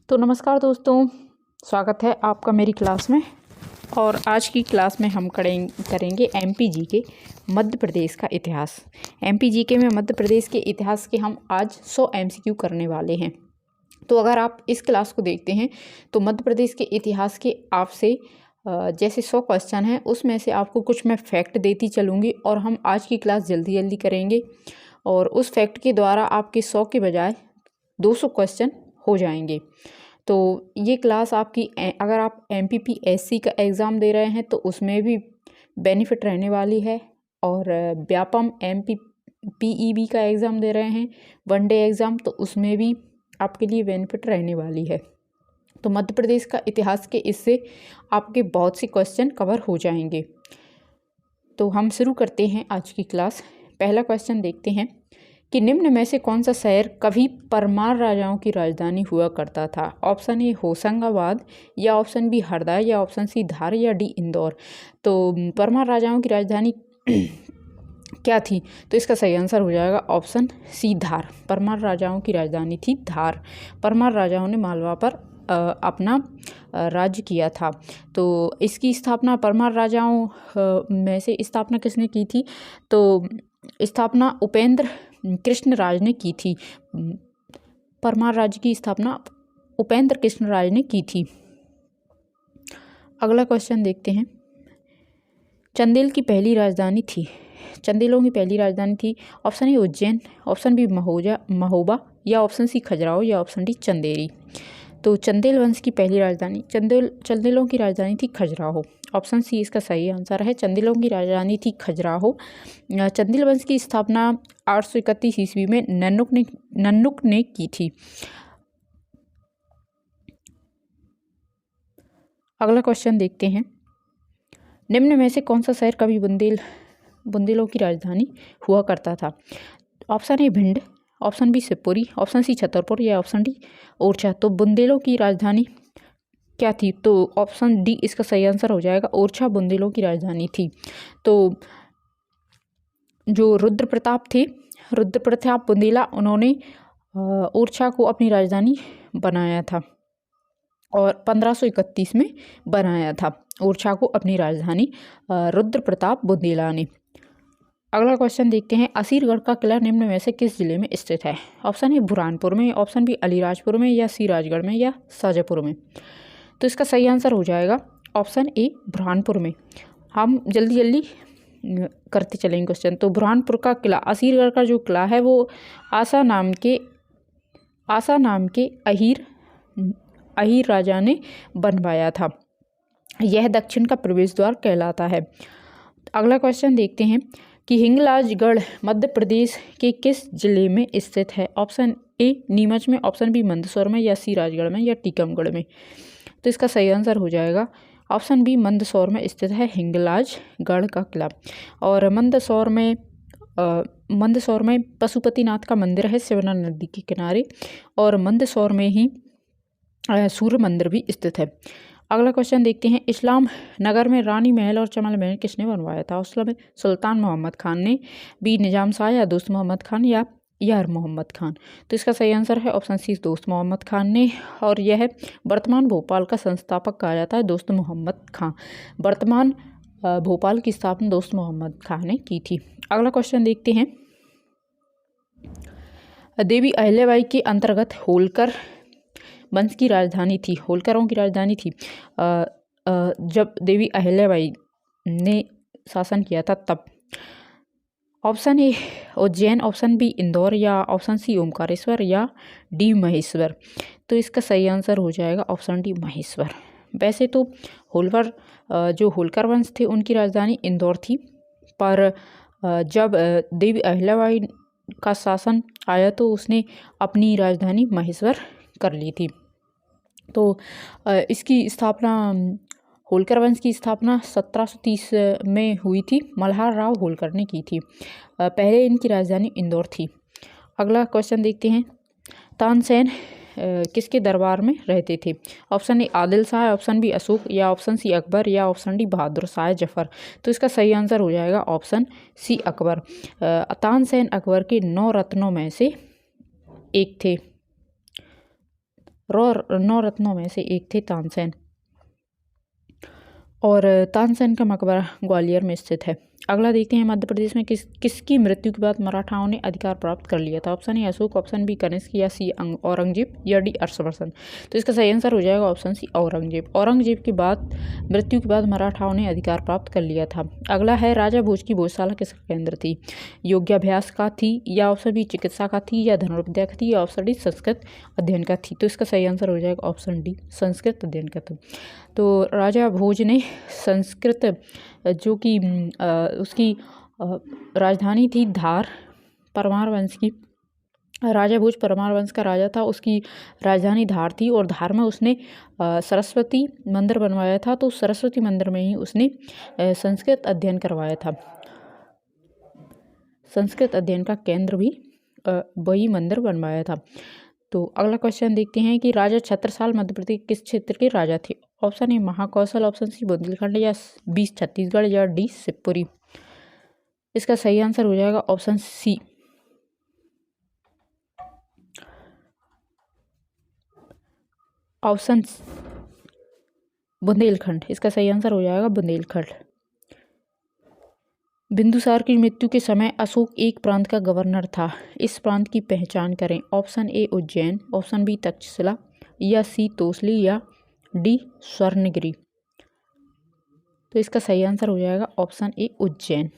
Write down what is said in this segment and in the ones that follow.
तो नमस्कार दोस्तों, स्वागत है आपका मेरी क्लास में। और आज की क्लास में हम करेंगे एमपी के मध्य प्रदेश का इतिहास। एमपी के में मध्य प्रदेश के इतिहास के हम आज 100 एमसीक्यू करने वाले हैं। तो अगर आप इस क्लास को देखते हैं तो मध्य प्रदेश के इतिहास के आपसे जैसे 100 क्वेश्चन हैं, उसमें से आपको कुछ मैं फैक्ट देती चलूँगी और हम आज की क्लास जल्दी जल्दी करेंगे और उस फैक्ट के द्वारा आपके 100 के बजाय 200 क्वेश्चन हो जाएंगे। तो ये क्लास आपकी अगर आप एमपीपीएससी का एग्ज़ाम दे रहे हैं तो उसमें भी बेनिफिट रहने वाली है, और व्यापम एमपीपीईबी का एग्ज़ाम दे रहे हैं वनडे एग्ज़ाम, तो उसमें भी आपके लिए बेनिफिट रहने वाली है। तो मध्य प्रदेश का इतिहास के इससे आपके बहुत से क्वेश्चन कवर हो जाएंगे। तो हम शुरू करते हैं आज की क्लास। पहला क्वेश्चन देखते हैं कि निम्न में से कौन सा शहर कभी परमार राजाओं की राजधानी हुआ करता था। ऑप्शन ए होशंगाबाद, या ऑप्शन बी हरदा, या ऑप्शन सी धार, या डी इंदौर। तो परमार राजाओं की राजधानी क्या थी? तो इसका सही आंसर हो जाएगा ऑप्शन सी धार। परमार राजाओं की राजधानी थी धार। परमार राजाओं ने मालवा पर अपना राज्य किया था। तो इसकी स्थापना परमार राजाओं में से स्थापना किसने की थी? तो स्थापना उपेंद्र कृष्ण राज ने की थी। परमार राज्य की स्थापना उपेंद्र कृष्ण राज ने की थी। अगला क्वेश्चन देखते हैं। चंदेल की पहली राजधानी थी। चंदेलों की पहली राजधानी थी। Option A Ujjain, option B Mahoba, या ऑप्शन सी खजुराहो, या ऑप्शन डी चंदेरी। तो चंदेल वंश की पहली राजधानी चंदेलों की राजधानी थी खजुराहो। ऑप्शन सी इसका सही आंसर है। चंदेलों की राजधानी थी खजुराहो। चंदेल वंश की स्थापना 831 ईस्वी में नन्नुक ने की थी। अगला क्वेश्चन देखते हैं। निम्न में से कौन सा शहर कभी बुंदेलों की राजधानी हुआ करता था? Option A Bhind, option B Shivpuri, option C Chhatarpur, या ऑप्शन डी ओरछा। तो बुंदेलों की राजधानी क्या थी? तो ऑप्शन डी इसका सही आंसर हो जाएगा। ओरछा बुंदेलों की राजधानी थी। तो जो रुद्र प्रताप बुंदेला, उन्होंने ओरछा को अपनी राजधानी बनाया था और 1531 में बनाया था ओरछा को अपनी राजधानी रुद्र प्रताप बुंदेला ने। अगला क्वेश्चन देखते हैं। असीरगढ़ का किला निम्न में से किस जिले में स्थित है? ऑप्शन ए बुरहानपुर में, ऑप्शन बी अलीराजपुर में, या सिराजगढ़ में, या शाजापुर में। तो इसका सही आंसर हो जाएगा ऑप्शन ए बुरहानपुर में। हम जल्दी जल्दी करते चलेंगे क्वेश्चन। तो बुरहानपुर का किला, असीरगढ़ का जो किला है वो आसा नाम के अहीर राजा ने बनवाया था। यह दक्षिण का प्रवेश द्वार कहलाता है। अगला क्वेश्चन देखते हैं कि हिंगलाजगढ़ मध्य प्रदेश के किस जिले में स्थित है? ऑप्शन ए नीमच में, ऑप्शन बी मंदसौर में, या सिराजगढ़ में, या टीकमगढ़ में। तो इसका सही आंसर हो जाएगा ऑप्शन बी मंदसौर में स्थित है हिंगलाजगढ़ का किला। और मंदसौर में पशुपतिनाथ का मंदिर है शिवना नदी के किनारे, और मंदसौर में ही सूर्य मंदिर भी स्थित है। अगला क्वेश्चन देखते हैं। इस्लाम नगर में रानी महल और चमल महल किसने बनवाया था? उसमें सुल्तान मोहम्मद खान ने, बी निजाम शाह, या दोस्त मोहम्मद खान, या यार मोहम्मद खान। तो इसका सही आंसर है ऑप्शन सी दोस्त मोहम्मद खान ने। और यह वर्तमान भोपाल का संस्थापक कहा जाता है दोस्त मोहम्मद खान। वर्तमान भोपाल की स्थापना दोस्त मोहम्मद खान ने की थी। अगला क्वेश्चन देखते हैं। देवी अहिल्याबाई के अंतर्गत होलकर वंश की राजधानी थी, होलकरों की राजधानी थी जब देवी अहिल्याबाई ने शासन किया था तब। Option A Ujjain, option B Indore, या ऑप्शन सी ओमकारेश्वर, या डी महेश्वर। तो इसका सही आंसर हो जाएगा ऑप्शन डी महेश्वर। वैसे तो जो होलकर वंश थे उनकी राजधानी इंदौर थी, पर जब देवी अहिल्याबाई का शासन आया तो उसने अपनी राजधानी महेश्वर कर ली थी। तो इसकी स्थापना, होलकर वंश की स्थापना 1730 में हुई थी। मल्हार राव होलकर ने की थी। पहले इनकी राजधानी इंदौर थी। अगला क्वेश्चन देखते हैं। तानसेन किसके दरबार में रहते थे? Option A Adil Shah, option B Ashok, या ऑप्शन सी अकबर, या ऑप्शन डी बहादुर शाह जफर। तो इसका सही आंसर हो जाएगा ऑप्शन सी अकबर। तानसेन अकबर के 9 रत्नों में से एक थे। नौ रत्नों में से एक थे तानसेन। और तानसेन का मकबरा ग्वालियर में स्थित है। अगला देखते हैं, मध्य प्रदेश में किसकी मृत्यु के बाद मराठाओं ने अधिकार प्राप्त कर लिया था? Option A Ashok, option B Kanishka, या सी औरंगजेब, या डी हर्षवर्धन। तो इसका सही आंसर हो जाएगा ऑप्शन सी औरंगजेब। औरंगजेब के बाद मृत्यु के बाद मराठाओं ने अधिकार प्राप्त कर लिया था। अगला है, राजा भोज की भोजशाला किसका केंद्र थी? योगाभ्यास का थी, या ऑप्शन बी चिकित्सा का थी, या धनुर्विद्या का थी, या ऑप्शन डी संस्कृत अध्ययन का थी। तो इसका सही आंसर हो जाएगा ऑप्शन डी संस्कृत अध्ययन का था। तो राजा भोज ने संस्कृत जो कि उसकी राजधानी थी धार, परमार वंश की, राजा भोज परमार वंश का राजा था, उसकी राजधानी धार थी और धार में उसने सरस्वती मंदिर बनवाया था। तो सरस्वती मंदिर में ही उसने संस्कृत अध्ययन करवाया था। संस्कृत अध्ययन का केंद्र भी वही मंदिर बनवाया था। तो अगला क्वेश्चन देखते हैं कि राजा छत्रसाल मध्य प्रदेश किस क्षेत्र के राजा थे? Option A Mahakaushal, option C Bundelkhand, या बी छत्तीसगढ़, या डी शिवपुरी। इसका सही आंसर हो जाएगा ऑप्शन सी ऑप्शन बुंदेलखंड। इसका सही आंसर हो जाएगा बुंदेलखंड। बिंदुसार की मृत्यु के समय अशोक एक प्रांत का गवर्नर था। इस प्रांत की पहचान करें। Option A Ujjain, option B Taxila, या सी तोसली, या डी स्वर्णगिरी। तो इसका सही आंसर हो जाएगा ऑप्शन ए उज्जैन।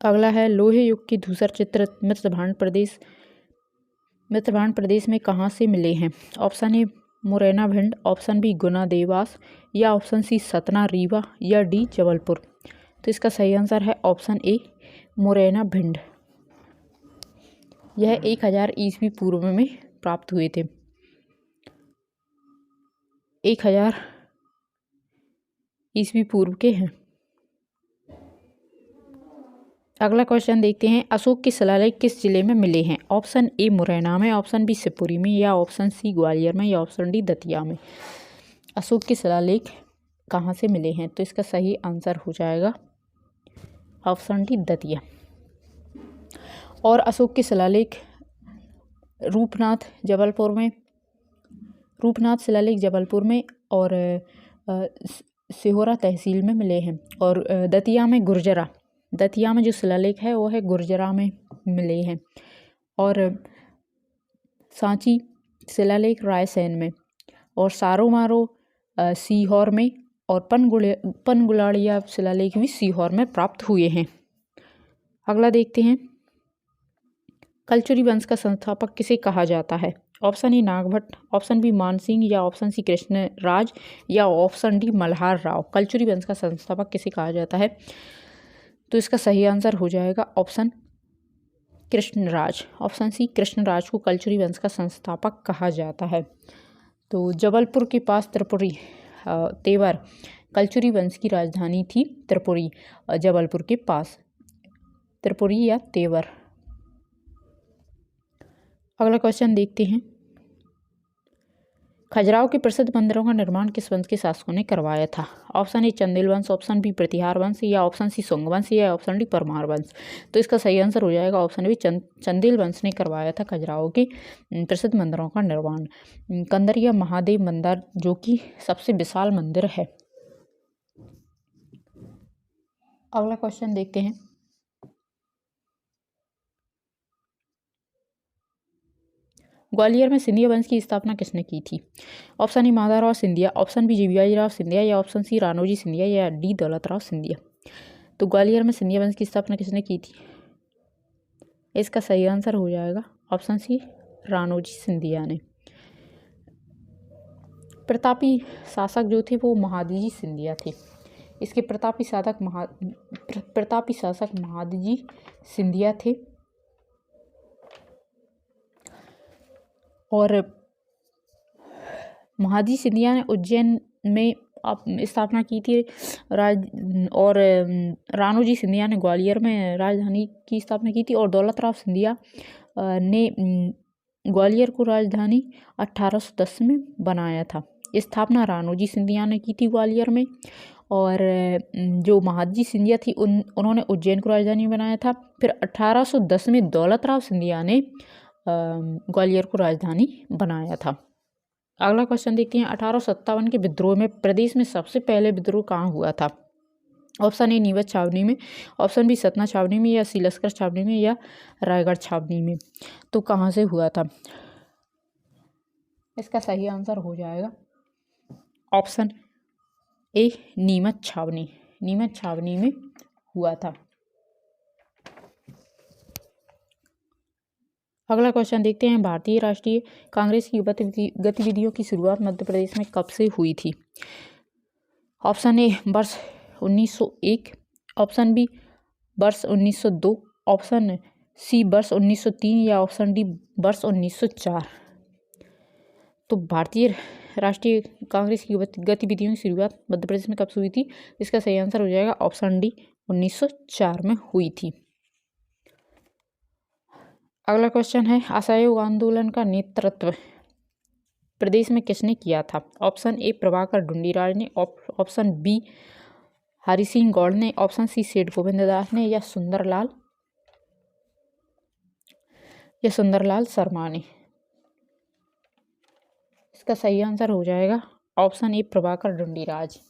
अगला है, लोहे युग के धूसर चित्र मृतभांड प्रदेश में कहाँ से मिले हैं? Option A Morena Bhind, option B Guna Dewas, या ऑप्शन सी सतना रीवा, या डी जबलपुर। तो इसका सही आंसर है ऑप्शन ए मुरैना भिंड। यह 1000 ईस्वी पूर्व में प्राप्त हुए थे। 1000 ईस्वी पूर्व के हैं। अगला क्वेश्चन देखते हैं, अशोक के शिलालेख किस जिले में मिले हैं? ऑप्शन ए मुरैना में, ऑप्शन बी शिवपुरी में, या ऑप्शन सी ग्वालियर में, या ऑप्शन डी दतिया में। अशोक के शिलालेख कहाँ से मिले हैं? तो इसका सही आंसर हो जाएगा ऑप्शन डी दतिया। और अशोक के शिलालेख रूपनाथ शिलालेख जबलपुर में और सिहोरा तहसील में मिले हैं। और दतिया में जो शिलालेख है वो है गुर्जरा में मिले हैं। और सांची शिलालेख रायसेन में, और सारोमारो सीहोर में, और पनगुलाड़िया शिलालेख भी सीहोर में प्राप्त हुए हैं। अगला देखते हैं, कलचुरी वंश का संस्थापक किसे कहा जाता है? Option A Nagabhata, option B Mansingh, या ऑप्शन सी कृष्णराज, या ऑप्शन डी मल्हार राव। कलचुरी वंश का संस्थापक किसे कहा जाता है? तो इसका सही आंसर हो जाएगा option Krishnaraj. Option C Krishnaraj को कलचुरी वंश का संस्थापक कहा जाता है। तो जबलपुर के पास तेवर कलचुरी वंश की राजधानी थी। त्रिपुरी जबलपुर के पास त्रिपुरी या तेवर। अगला क्वेश्चन देखते हैं, खजुराहो के प्रसिद्ध मंदिरों का निर्माण किस वंश के शासकों ने करवाया था? ऑप्शन ए चंदेल वंश, ऑप्शन बी प्रतिहार वंश, या ऑप्शन सी सुंग वंश, या ऑप्शन डी परमार वंश। तो इसका सही आंसर हो जाएगा ऑप्शन बी चंदेल वंश ने करवाया था खजुराहो के प्रसिद्ध मंदिरों का निर्माण। कंदरिया महादेव मंदिर जो कि सबसे विशाल मंदिर है। अगला क्वेश्चन देखते हैं, ग्वालियर में सिंधिया वंश की स्थापना किसने की थी? Option A Madhavrao Scindia, option B Jivirao Scindia, या ऑप्शन सी राणोजी सिंधिया, या डी दौलतराव सिंधिया। तो ग्वालियर में सिंधिया वंश की स्थापना किसने की थी? इसका सही आंसर हो जाएगा ऑप्शन सी राणोजी सिंधिया ने। प्रतापी शासक जो थे वो महादजी सिंधिया थे। इसके प्रतापी शासक महादजी सिंधिया थे। और महादजी सिंधिया ने उज्जैन में स्थापना की थी और राणोजी सिंधिया ने ग्वालियर में राजधानी की स्थापना की थी। और दौलतराव सिंधिया ने ग्वालियर को राजधानी 1810 में बनाया था। स्थापना राणोजी सिंधिया ने की थी ग्वालियर में। और जो महादजी सिंधिया थी उन्होंने उज्जैन को राजधानी बनाया था। फिर 1810 में दौलतराव सिंधिया ने ग्वालियर को राजधानी बनाया था। अगला क्वेश्चन देखते हैं, 1857 के विद्रोह में प्रदेश में सबसे पहले विद्रोह कहाँ हुआ था? ऑप्शन ए नीमच छावनी में, ऑप्शन बी सतना छावनी में, या सी लश्कर छावनी में, या रायगढ़ छावनी में। तो कहाँ से हुआ था? इसका सही आंसर हो जाएगा ऑप्शन ए नीमच छावनी, नीमच छावनी में हुआ था। अगला क्वेश्चन देखते हैं, भारतीय राष्ट्रीय कांग्रेस की गतिविधियों की शुरुआत मध्य प्रदेश में कब से हुई थी? ऑप्शन ए वर्ष 1901, ऑप्शन बी वर्ष 1902, ऑप्शन सी वर्ष 1903, या ऑप्शन डी वर्ष 1904। तो भारतीय राष्ट्रीय कांग्रेस की गतिविधियों की शुरुआत मध्य प्रदेश में कब से हुई थी? इसका सही आंसर हो जाएगा ऑप्शन डी 1904 में हुई थी। अगला क्वेश्चन है, असहयोग आंदोलन का नेतृत्व प्रदेश में किसने किया था? ऑप्शन ए प्रभाकर ढुंडीराज ने, ऑप्शन बी हरि सिंह गौड़ ने, ऑप्शन सी सेठ गोविंद दास ने, या सुंदरलाल शर्मा ने। इसका सही आंसर हो जाएगा ऑप्शन ए प्रभाकर ढुंडीराज।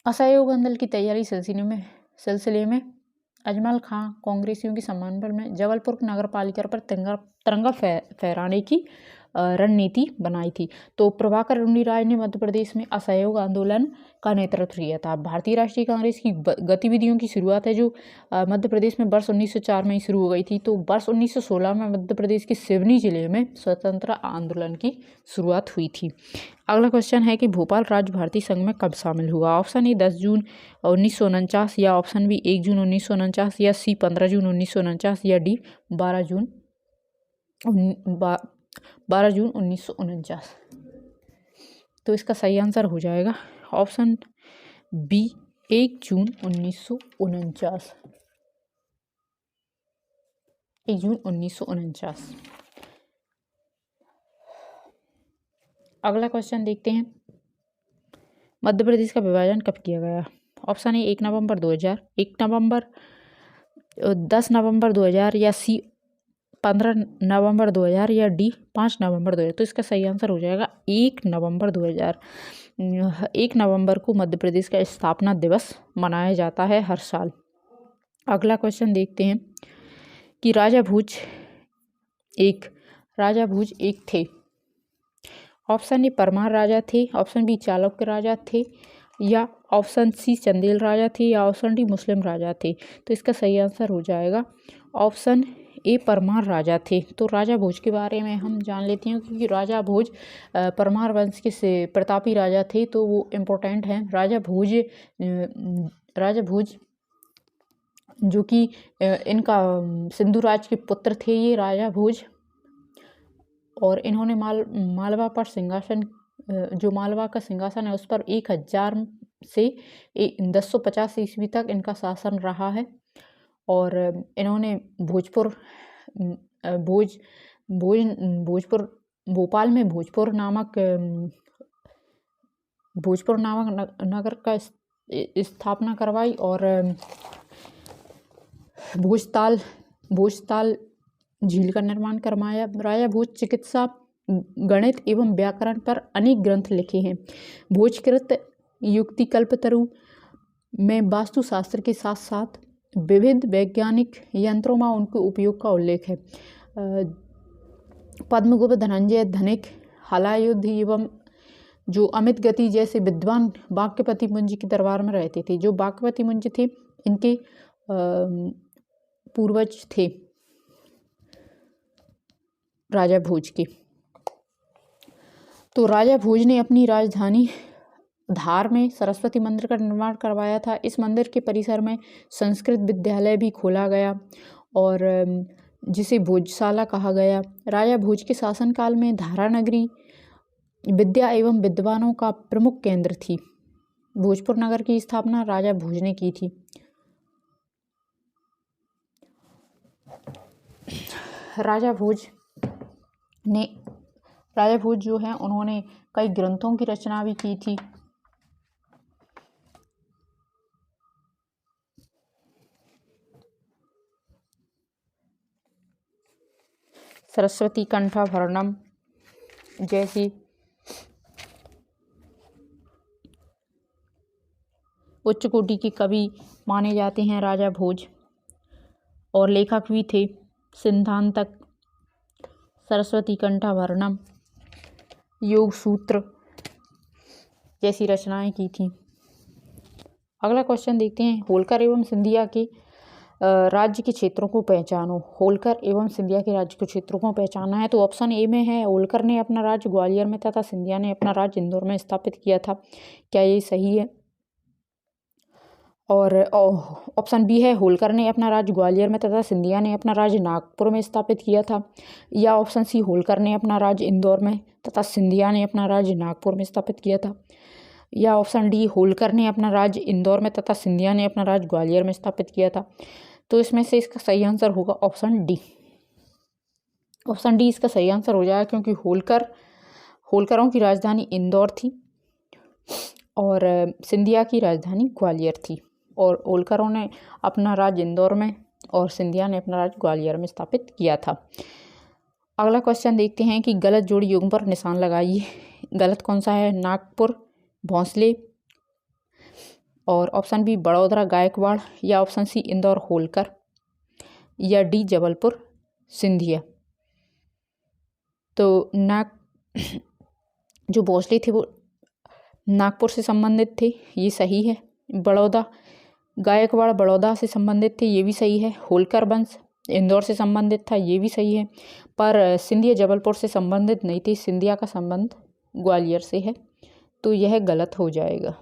असहयोग आंदोलन की तैयारी सिलसिले में अजमल खां कांग्रेसियों के सम्मान में जबलपुर नगर पालिका पर तिरंगा फहराने की रणनीति बनाई थी। तो प्रभाकर ढुंडीराज ने मध्य प्रदेश में असहयोग आंदोलन का नेतृत्व किया था। भारतीय राष्ट्रीय कांग्रेस की गतिविधियों की शुरुआत है जो मध्य प्रदेश में वर्ष 1904 में ही शुरू हो गई थी। तो वर्ष 1916 में मध्य प्रदेश के सिवनी जिले में स्वतंत्रता आंदोलन की शुरुआत हुई थी। अगला क्वेश्चन है कि भोपाल राज्य भारतीय संघ में कब शामिल हुआ? ऑप्शन ए 10 जून 1949, या ऑप्शन बी 1 जून 1949, या सी 15 जून 1949, या डी 12 जून 1949। तो इसका सही आंसर हो जाएगा ऑप्शन बी 1 जून 1949, 1 जून 1949। अगला क्वेश्चन देखते हैं, मध्य प्रदेश का विभाजन कब किया गया? ऑप्शन ए 1 नवंबर 2000, 1 नवंबर 10 नवंबर 2000, या सी 15 नवंबर 2000, या डी 5 नवंबर 2000। तो इसका सही आंसर हो जाएगा 1 नवंबर 2000। 1 नवंबर को मध्य प्रदेश का स्थापना दिवस मनाया जाता है हर साल। अगला क्वेश्चन देखते हैं कि राजा भोज एक थे। ऑप्शन ए परमार राजा थे, ऑप्शन बी चालुक्य राजा थे, या ऑप्शन सी चंदेल राजा थे, या ऑप्शन डी मुस्लिम राजा थे। तो इसका सही आंसर हो जाएगा ऑप्शन ए परमार राजा थे। तो राजा भोज के बारे में हम जान लेते हैं, क्योंकि राजा भोज परमार वंश के से प्रतापी राजा थे, तो वो इम्पोर्टेंट हैं। राजा भोज जो कि इनका सिंधु राज के पुत्र थे ये राजा भोज, और इन्होंने मालवा पर सिंहासन, जो मालवा का सिंहासन है उस पर 1000 से 1050 ईस्वी तक इनका शासन रहा है। और इन्होंने भोपाल में भोजपुर नामक नगर का स्थापना करवाई, और भोजताल झील का निर्माण करवाया। राजा भोज चिकित्सा, गणित एवं व्याकरण पर अनेक ग्रंथ लिखे हैं। भोजकृत युक्तिकल्पतरु में वास्तुशास्त्र के साथ साथ विविध वैज्ञानिक यंत्रों में उनके उपयोग का उल्लेख है। पद्मगुप्त, धनंजय, धनिक, हलायुद्ध एवं जो अमित गति जैसे विद्वान वाक्यपति मुंज के दरबार में रहते थे। जो वाक्यपति मुंज थे इनके पूर्वज थे राजा भोज के। तो राजा भोज ने अपनी राजधानी धार में सरस्वती मंदिर का निर्माण करवाया था। इस मंदिर के परिसर में संस्कृत विद्यालय भी खोला गया, और जिसे भोजशाला कहा गया। राजा भोज के शासनकाल में धारा नगरी विद्या एवं विद्वानों का प्रमुख केंद्र थी। भोजपुर नगर की स्थापना राजा भोज ने की थी। राजा भोज जो है उन्होंने कई ग्रंथों की रचना भी की थी। सरस्वती कंठाभरणम जैसी उच्च कोटि के कवि माने जाते हैं राजा भोज, और लेखक भी थे सिद्धांतक, सरस्वती कंठाभरणम, योग सूत्र जैसी रचनाएं की थी। अगला क्वेश्चन देखते हैं, होलकर एवं सिंधिया के राज्य के क्षेत्रों को पहचानो। होलकर एवं सिंधिया के राज्य के क्षेत्रों को पहचाना है तो ऑप्शन ए में है, होलकर ने अपना राज्य ग्वालियर में तथा सिंधिया ने अपना राज्य इंदौर में स्थापित किया था। क्या ये सही है? और ऑप्शन बी है, होलकर ने अपना राज्य ग्वालियर में तथा सिंधिया ने अपना राज्य नागपुर में स्थापित किया था। या ऑप्शन सी, होलकर ने अपना राज्य इंदौर में तथा सिंधिया ने अपना राज्य नागपुर में स्थापित किया था। या ऑप्शन डी, होलकर ने अपना राज्य इंदौर में तथा सिंधिया ने अपना राज्य ग्वालियर में स्थापित किया था। तो इसमें से इसका सही आंसर होगा ऑप्शन डी। ऑप्शन डी इसका सही आंसर हो जाएगा, क्योंकि होलकरों की राजधानी इंदौर थी और सिंधिया की राजधानी ग्वालियर थी, और होलकरों ने अपना राज्य इंदौर में और सिंधिया ने अपना राज्य ग्वालियर में स्थापित किया था। अगला क्वेश्चन देखते हैं कि गलत जोड़ी युग्म पर निशान लगाइए। गलत कौन सा है? नागपुर भोंसले, और ऑप्शन बी बड़ौदा गायकवाड़, या ऑप्शन सी इंदौर होलकर, या डी जबलपुर सिंधिया। तो जो भोंसले थे वो नागपुर से संबंधित थे, ये सही है। बड़ौदा गायकवाड़ बड़ौदा से संबंधित थे, ये भी सही है। होलकर वंश इंदौर से संबंधित था, ये भी सही है। पर सिंधिया जबलपुर से संबंधित नहीं थे, सिंधिया का संबंध ग्वालियर से है, तो यह गलत हो जाएगा।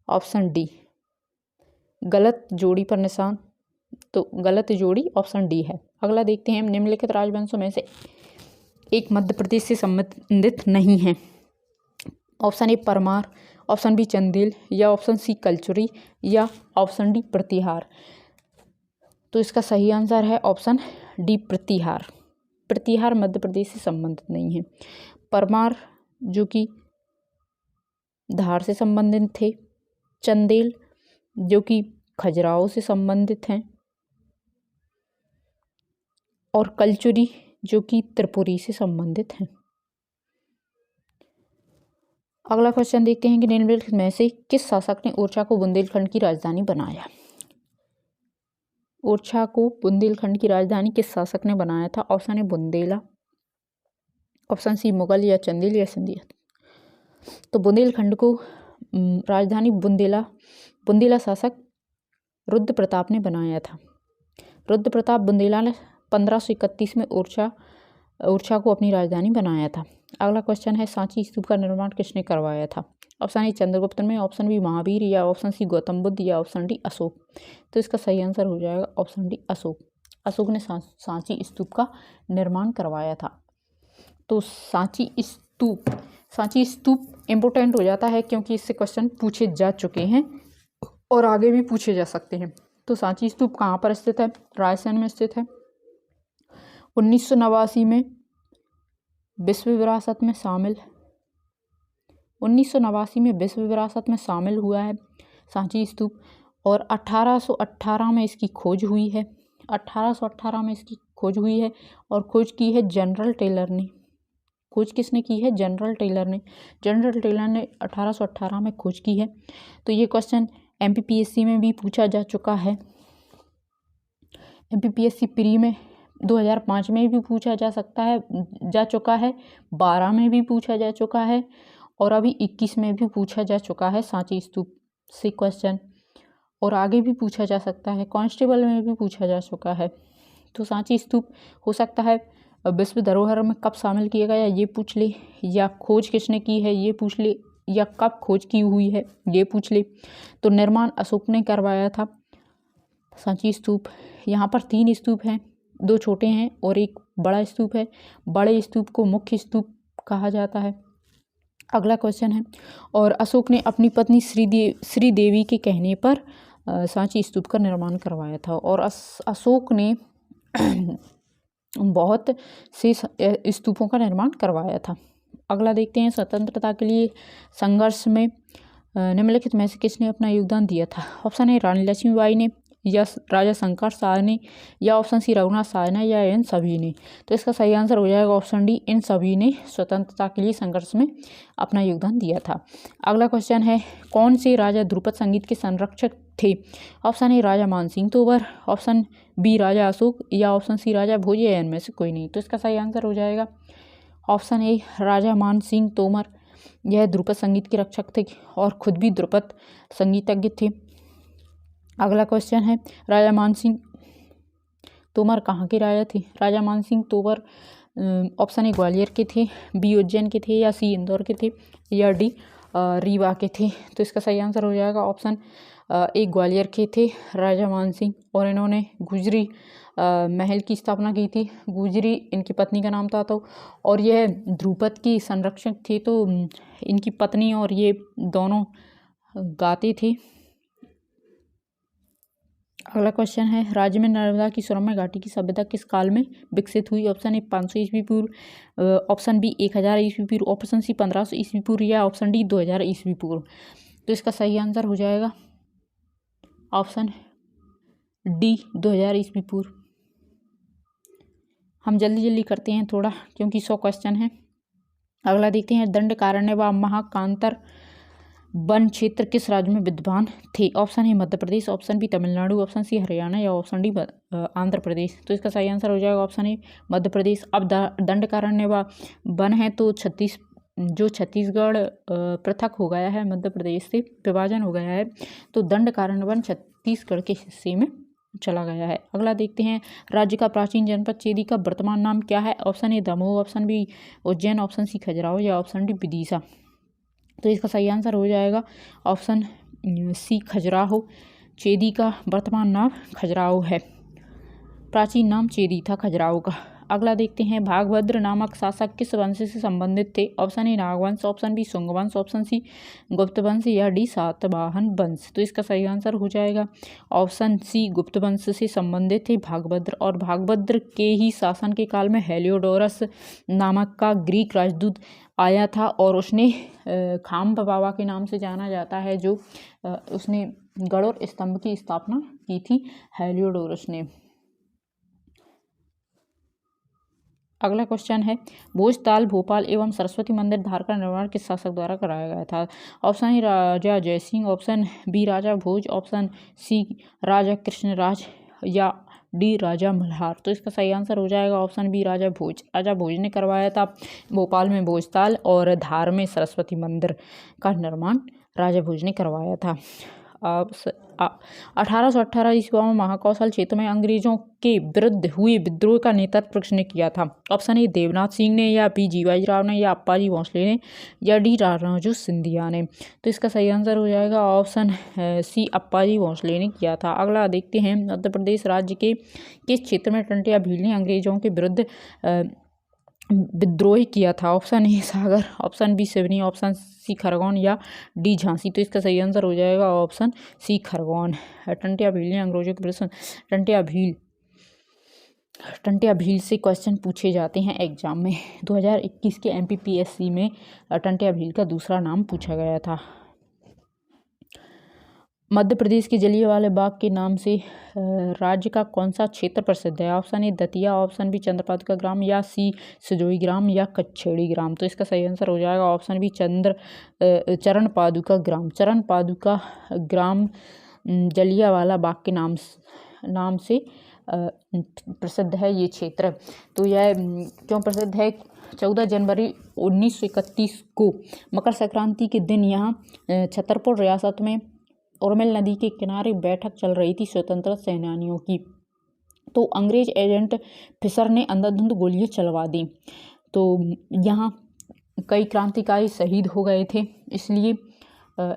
ऑप्शन डी गलत जोड़ी पर निशान, तो गलत जोड़ी ऑप्शन डी है। अगला देखते हैं, निम्नलिखित राजवंशों में से एक मध्य प्रदेश से संबंधित नहीं है। Option A Parmar, option B Chandel, या ऑप्शन सी कलचुरी, या ऑप्शन डी प्रतिहार। तो इसका सही आंसर है ऑप्शन डी प्रतिहार। प्रतिहार मध्य प्रदेश से संबंधित नहीं है। परमार जो कि धार से संबंधित थे, चंदेल जो कि खजुराहो से संबंधित हैं, और कलचुरी जो कि त्रिपुरी से संबंधित हैं। अगला क्वेश्चन देखते हैं कि निम्नलिखित में से किस शासक ने ओरछा को बुंदेलखंड की राजधानी बनाया। ओरछा को बुंदेलखंड की राजधानी किस शासक ने बनाया था? Option A Bundela, option C Mughal, या चंदेल, या सिंधिया। तो बुंदेलखंड को राजधानी बुंदेला शासक रुद्र प्रताप ने बनाया था। रुद्र प्रताप बुंदेला ने 1531 में ओरछा को अपनी राजधानी बनाया था। अगला क्वेश्चन है, सांची स्तूप का निर्माण किसने करवाया था? ऑप्शन ए चंद्रगुप्त ने, ऑप्शन बी महावीर, या ऑप्शन सी गौतम बुद्ध, या ऑप्शन डी अशोक। तो इसका सही आंसर हो जाएगा ऑप्शन डी अशोक। अशोक ने सांची स्तूप का निर्माण करवाया था। तो सांची स्तूप इम्पोर्टेंट हो जाता है, क्योंकि इससे क्वेश्चन पूछे जा चुके हैं और आगे भी पूछे जा सकते हैं। तो सांची स्तूप कहाँ पर स्थित है? रायसेन में स्थित है। 1989 में विश्व विरासत में शामिल 1989 में विश्व विरासत में शामिल हुआ है सांची स्तूप, और 1818 में इसकी खोज हुई है। 1818 में इसकी खोज हुई है, और खोज की है जनरल टेलर ने। खोज किसने की है? जनरल टेलर ने। जनरल टेलर ने 1818 में खोज की है। तो ये क्वेश्चन MPPSC में भी पूछा जा चुका है। MPPSC प्री में 2005 में भी पूछा जा चुका है, 12 में भी पूछा जा चुका है, और अभी 21 में भी पूछा जा चुका है सांची स्तूप से क्वेश्चन, और आगे भी पूछा जा सकता है। कांस्टेबल में भी पूछा जा चुका है। तो सांची स्तूप हो सकता है विश्व धरोहर में कब शामिल किया गया ये पूछ ले, या खोज किसने की है ये पूछ ले, या कब खोज की हुई है ये पूछ ले। तो निर्माण अशोक ने करवाया था सांची स्तूप। यहाँ पर 3 स्तूप हैं, 2 छोटे हैं और एक बड़ा स्तूप है। बड़े स्तूप को मुख्य स्तूप कहा जाता है। अगला क्वेश्चन है, और अशोक ने अपनी पत्नी श्रीदेवी के कहने पर सांची स्तूप का निर्माण करवाया था, और अशोक ने बहुत से स्तूपों का निर्माण करवाया था। अगला देखते हैं, स्वतंत्रता के लिए संघर्ष में निम्नलिखित में से किसने अपना योगदान दिया था? ऑप्शन ए रानी लक्ष्मीबाई ने, या राजा शंकर शाह ने, या ऑप्शन सी रघुनाथ शाह ने, या इन सभी ने। तो इसका सही आंसर हो जाएगा ऑप्शन डी, इन सभी ने स्वतंत्रता के लिए संघर्ष में अपना योगदान दिया था। अगला क्वेश्चन है, कौन से राजा ध्रुपद संगीत के संरक्षक थे? Option A Raja Mansingh Tomar, option B Raja Ashok, या ऑप्शन सी राजा भोज, या इनमें से कोई नहीं। तो इसका सही आंसर हो जाएगा ऑप्शन ए राजा मानसिंह तोमर। यह ध्रुपद संगीत के रक्षक थे और खुद भी ध्रुपद संगीतज्ञ थे। अगला क्वेश्चन है, राजा मानसिंह तोमर कहाँ के राजा थे? राजा मानसिंह तोमर ऑप्शन ए ग्वालियर के थे, बी उज्जैन के थे, या सी इंदौर के थे, या डी रीवा के थे। तो इसका सही आंसर हो जाएगा ऑप्शन ए ग्वालियर के थे राजा मानसिंह, और इन्होंने गुजरी महल की स्थापना की थी। गुजरी इनकी पत्नी का नाम था। तो और यह ध्रुपद की संरक्षक थे, तो इनकी पत्नी और ये दोनों गाते थे। अगला क्वेश्चन है, राज्य में नर्मदा की सुरम्य घाटी की सभ्यता किस काल में विकसित हुई? ऑप्शन ए 500 ईस्वी पूर्व, ऑप्शन बी 1000 ईस्वी पूर्व, ऑप्शन सी 1500 ईस्वी पूर्व, या ऑप्शन डी 2000 ईस्वी पूर्व। तो इसका सही आंसर हो जाएगा ऑप्शन डी 2000 ईस्वी पूर्व। हम जल्दी करते हैं थोड़ा, क्योंकि 100 क्वेश्चन है। अगला देखते हैं, दंडकारण्य व महाकांतर वन क्षेत्र किस राज्य में विद्यमान थे? Option A Madhya Pradesh, option B Tamil Nadu, option C Haryana, या ऑप्शन डी आंध्र प्रदेश। तो इसका सही आंसर हो जाएगा ऑप्शन ए मध्य प्रदेश। अब दंडकारण्य व वन है तो छत्तीसगढ़ पृथक हो गया है, मध्य प्रदेश से विभाजन हो गया है, तो दंडकारण्य वन छत्तीसगढ़ के हिस्से में चला गया है। अगला देखते हैं, राज्य का प्राचीन जनपद चेदी का वर्तमान नाम क्या है? Option A Damoh, option B Ujjain, option C Khajuraho, या ऑप्शन डी विदिशा। तो इसका सही आंसर हो जाएगा ऑप्शन सी खजुराहो। चेदी का वर्तमान नाम खजुराहो है, प्राचीन नाम चेदी था खजुराहो का। अगला देखते हैं, भागभद्र नामक शासक किस वंश से संबंधित थे? Option A Nagvansh, option B Shunga वंश, ऑप्शन सी गुप्त वंश, या डी सातवाहन वंश। तो इसका सही आंसर हो जाएगा ऑप्शन सी गुप्त वंश से संबंधित थे भागभद्र। और भागभद्र के ही शासन के काल में हेलियोडोरस नामक का ग्रीक राजदूत आया था, और उसने खाम्ब बाबा के नाम से जाना जाता है, जो उसने गरुड़ स्तंभ की स्थापना की थी हेलियोडोरस ने। अगला क्वेश्चन है, भोजताल, भोपाल एवं सरस्वती मंदिर धार का निर्माण किस शासक द्वारा कराया गया था? Option A Raja Jaisingh, option B Raja Bhoj, option C Raja Krishnaraj, या डी राजा मल्हार। तो इसका सही आंसर हो जाएगा ऑप्शन बी राजा भोज। राजा भोज ने करवाया था भोपाल में भोजताल, और धार में सरस्वती मंदिर का निर्माण राजा भोज ने करवाया था। 1818 ईस्वी में महाकौशल क्षेत्र में अंग्रेजों के विरुद्ध हुए विद्रोह का नेतृत्व किसने किया था? ऑप्शन ए देवनाथ सिंह ने, या बी जीवाजी राव ने, या अप्पाजी भोसले ने, या डी राजू सिंधिया ने। तो इसका सही आंसर हो जाएगा ऑप्शन सी अप्पाजी भोसले ने किया था। अगला देखते हैं, मध्य प्रदेश राज्य के किस क्षेत्र में टंटिया भील ने अंग्रेजों के विरुद्ध विद्रोह किया था? Option A Sagar, option B Seoni, option C Khargone, या डी झांसी। तो इसका सही आंसर हो जाएगा ऑप्शन सी खरगोन। टंटिया भील ने अंग्रेजों के विरुद्ध टंटिया भील से क्वेश्चन पूछे जाते हैं एग्जाम में। 2021 के MPPSC में टंटिया भील का दूसरा नाम पूछा गया था। मध्य प्रदेश के जलियांवाला बाग के नाम से राज्य का कौन सा क्षेत्र प्रसिद्ध है? Option A Datia, option B Chandrapaduka ग्राम, या सी सिजोई ग्राम, या कच्छेड़ी ग्राम। तो इसका सही आंसर हो जाएगा ऑप्शन बी चरण पादुका ग्राम। चरण पादुका ग्राम जलियांवाला बाग के नाम से प्रसिद्ध है ये क्षेत्र। तो यह क्यों प्रसिद्ध है? 14 जनवरी 1931 को मकर संक्रांति के दिन यहाँ छतरपुर रियासत में उर्मिल नदी के किनारे बैठक चल रही थी स्वतंत्रता सेनानियों की। तो अंग्रेज एजेंट फिशर ने अंधाधुंध गोलियां चलवा दी, तो यहाँ कई क्रांतिकारी शहीद हो गए थे, इसलिए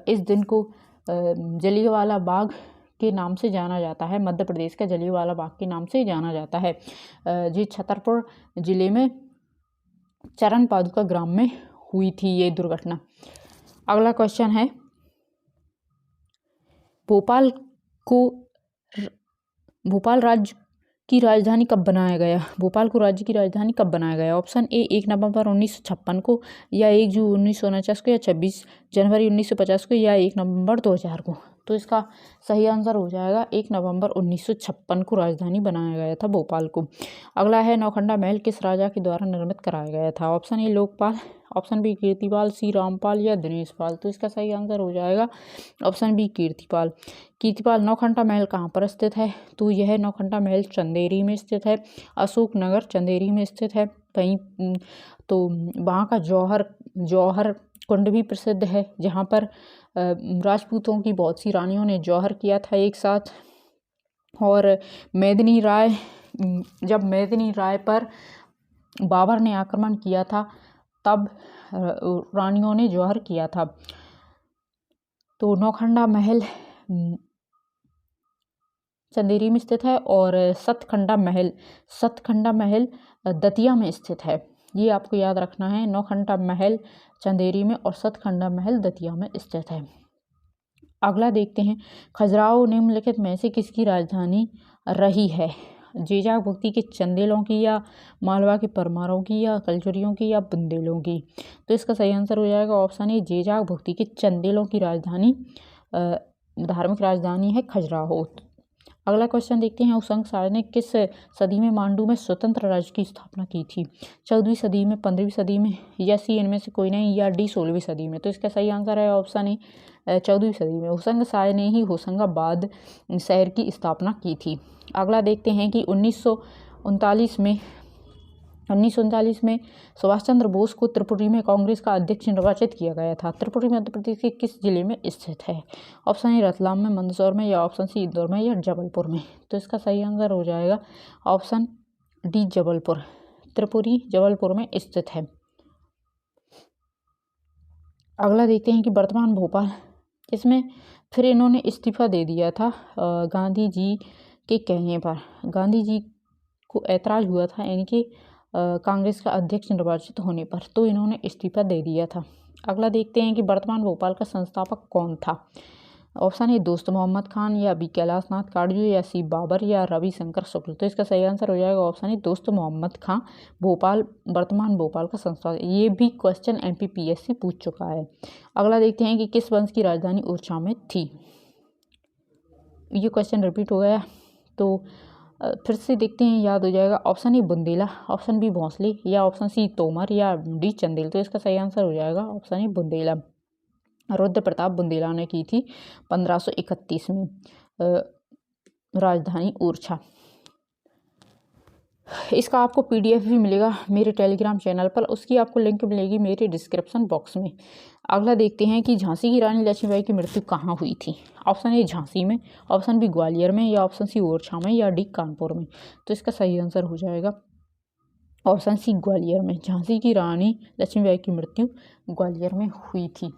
इस दिन को जलियांवाला बाग के नाम से जाना जाता है। मध्य प्रदेश का जलियांवाला बाग के नाम से जाना जाता है। जी छतरपुर जिले में चरण पादुका ग्राम में हुई थी ये दुर्घटना। अगला क्वेश्चन है, भोपाल राज्य की राजधानी कब बनाया गया? भोपाल को राज्य की राजधानी कब बनाया गया? ऑप्शन ए 1 नवंबर 1956 को, या 1 जून 1949 को, या 26 जनवरी 1950 को, या 1 नवंबर 2000 को। तो इसका सही आंसर हो जाएगा 1 नवंबर 1956 को राजधानी बनाया गया था भोपाल को। अगला है नौखंडा महल किस राजा के द्वारा निर्मित कराया गया था? Option A Lokpal, option B Kirtipal, C Rampal या दिनेशपाल। तो इसका सही आंसर हो जाएगा ऑप्शन बी कीर्तिपाल। कीर्तिपाल। नौखंडा महल कहाँ पर स्थित है? तो यह नौखंडा महल चंदेरी में स्थित है, अशोकनगर चंदेरी में स्थित है। वहीं तो वहाँ का जौहर कुंड भी प्रसिद्ध है, जहाँ पर राजपूतों की बहुत सी रानियों ने जौहर किया था एक साथ। और जब मेदिनी राय पर बाबर ने आक्रमण किया था तब रानियों ने जौहर किया था। तो नौखंडा महल चंदेरी में स्थित है और सतखंडा महल दतिया में स्थित है। ये आपको याद रखना है, नौखंडा महल चंदेरी में और सतखंडा महल दतिया में स्थित है। अगला देखते हैं, खजुराहो निम्नलिखित में से किसकी राजधानी रही है? जेजाक भुक्ति के चंदेलों की या मालवा के परमारों की या कलचुरियों की या बुंदेलों की। तो इसका सही आंसर हो जाएगा ऑप्शन ए, जेजाक भुक्ति के चंदेलों की राजधानी धार्मिक राजधानी है खजुराहो। अगला क्वेश्चन देखते हैं, उसंग शाह ने किस सदी में मांडू में स्वतंत्र राज्य की स्थापना की थी? 14वीं सदी में, 15वीं सदी में या सी इनमें से कोई नहीं या डी 16वीं सदी में। तो इसका सही आंसर है ऑप्शन ए, 14वीं सदी में। उसंग शाह ने ही होशंगाबाद शहर की स्थापना की थी। अगला देखते हैं कि 1939 में सुभाष चंद्र बोस को त्रिपुरी में कांग्रेस का अध्यक्ष निर्वाचित किया गया था। त्रिपुरी मध्य प्रदेश के किस जिले में स्थित है? ऑप्शन ए रतलाम में, मंदसौर में या ऑप्शन सी इंदौर में या जबलपुर में। तो इसका सही आंसर हो जाएगा ऑप्शन डी जबलपुर। त्रिपुरी जबलपुर में स्थित है। अगला देखते हैं कि वर्तमान भोपाल, इसमें फिर इन्होंने इस्तीफा दे दिया था गांधी जी के कहने पर। गांधी जी को ऐतराज़ हुआ था इनके कांग्रेस का अध्यक्ष निर्वाचित होने पर, तो इन्होंने इस्तीफा दे दिया था। अगला देखते हैं कि वर्तमान भोपाल का संस्थापक कौन था? ऑप्शन ए दोस्त मोहम्मद खान या बी कैलाशनाथ काटजू या सी बाबर या रविशंकर शुक्ल। तो इसका सही आंसर हो जाएगा ऑप्शन ए दोस्त मोहम्मद खान वर्तमान भोपाल का संस्थापक। ये भी क्वेश्चन MPPSC पूछ चुका है। अगला देखते हैं कि किस वंश की राजधानी ओरछा में थी? ये क्वेश्चन रिपीट हो गया, तो फिर से देखते हैं, याद हो जाएगा। Option A Bundela, option B Bhonsle या ऑप्शन सी तोमर या डी चंदेल। तो इसका सही आंसर हो जाएगा ऑप्शन ए बुंदेला। रुद्र प्रताप बुंदेला ने की थी 1531 में राजधानी ओरछा। इसका आपको PDF भी मिलेगा मेरे टेलीग्राम चैनल पर, उसकी आपको लिंक मिलेगी मेरे डिस्क्रिप्शन बॉक्स में। अगला देखते हैं कि झांसी की रानी लक्ष्मीबाई की मृत्यु कहाँ हुई थी? ऑप्शन ए झांसी में, ऑप्शन बी ग्वालियर में या ऑप्शन सी ओरछा में या डी कानपुर में। तो इसका सही आंसर हो जाएगा ऑप्शन सी ग्वालियर में। झांसी की रानी लक्ष्मीबाई की मृत्यु ग्वालियर में हुई थी।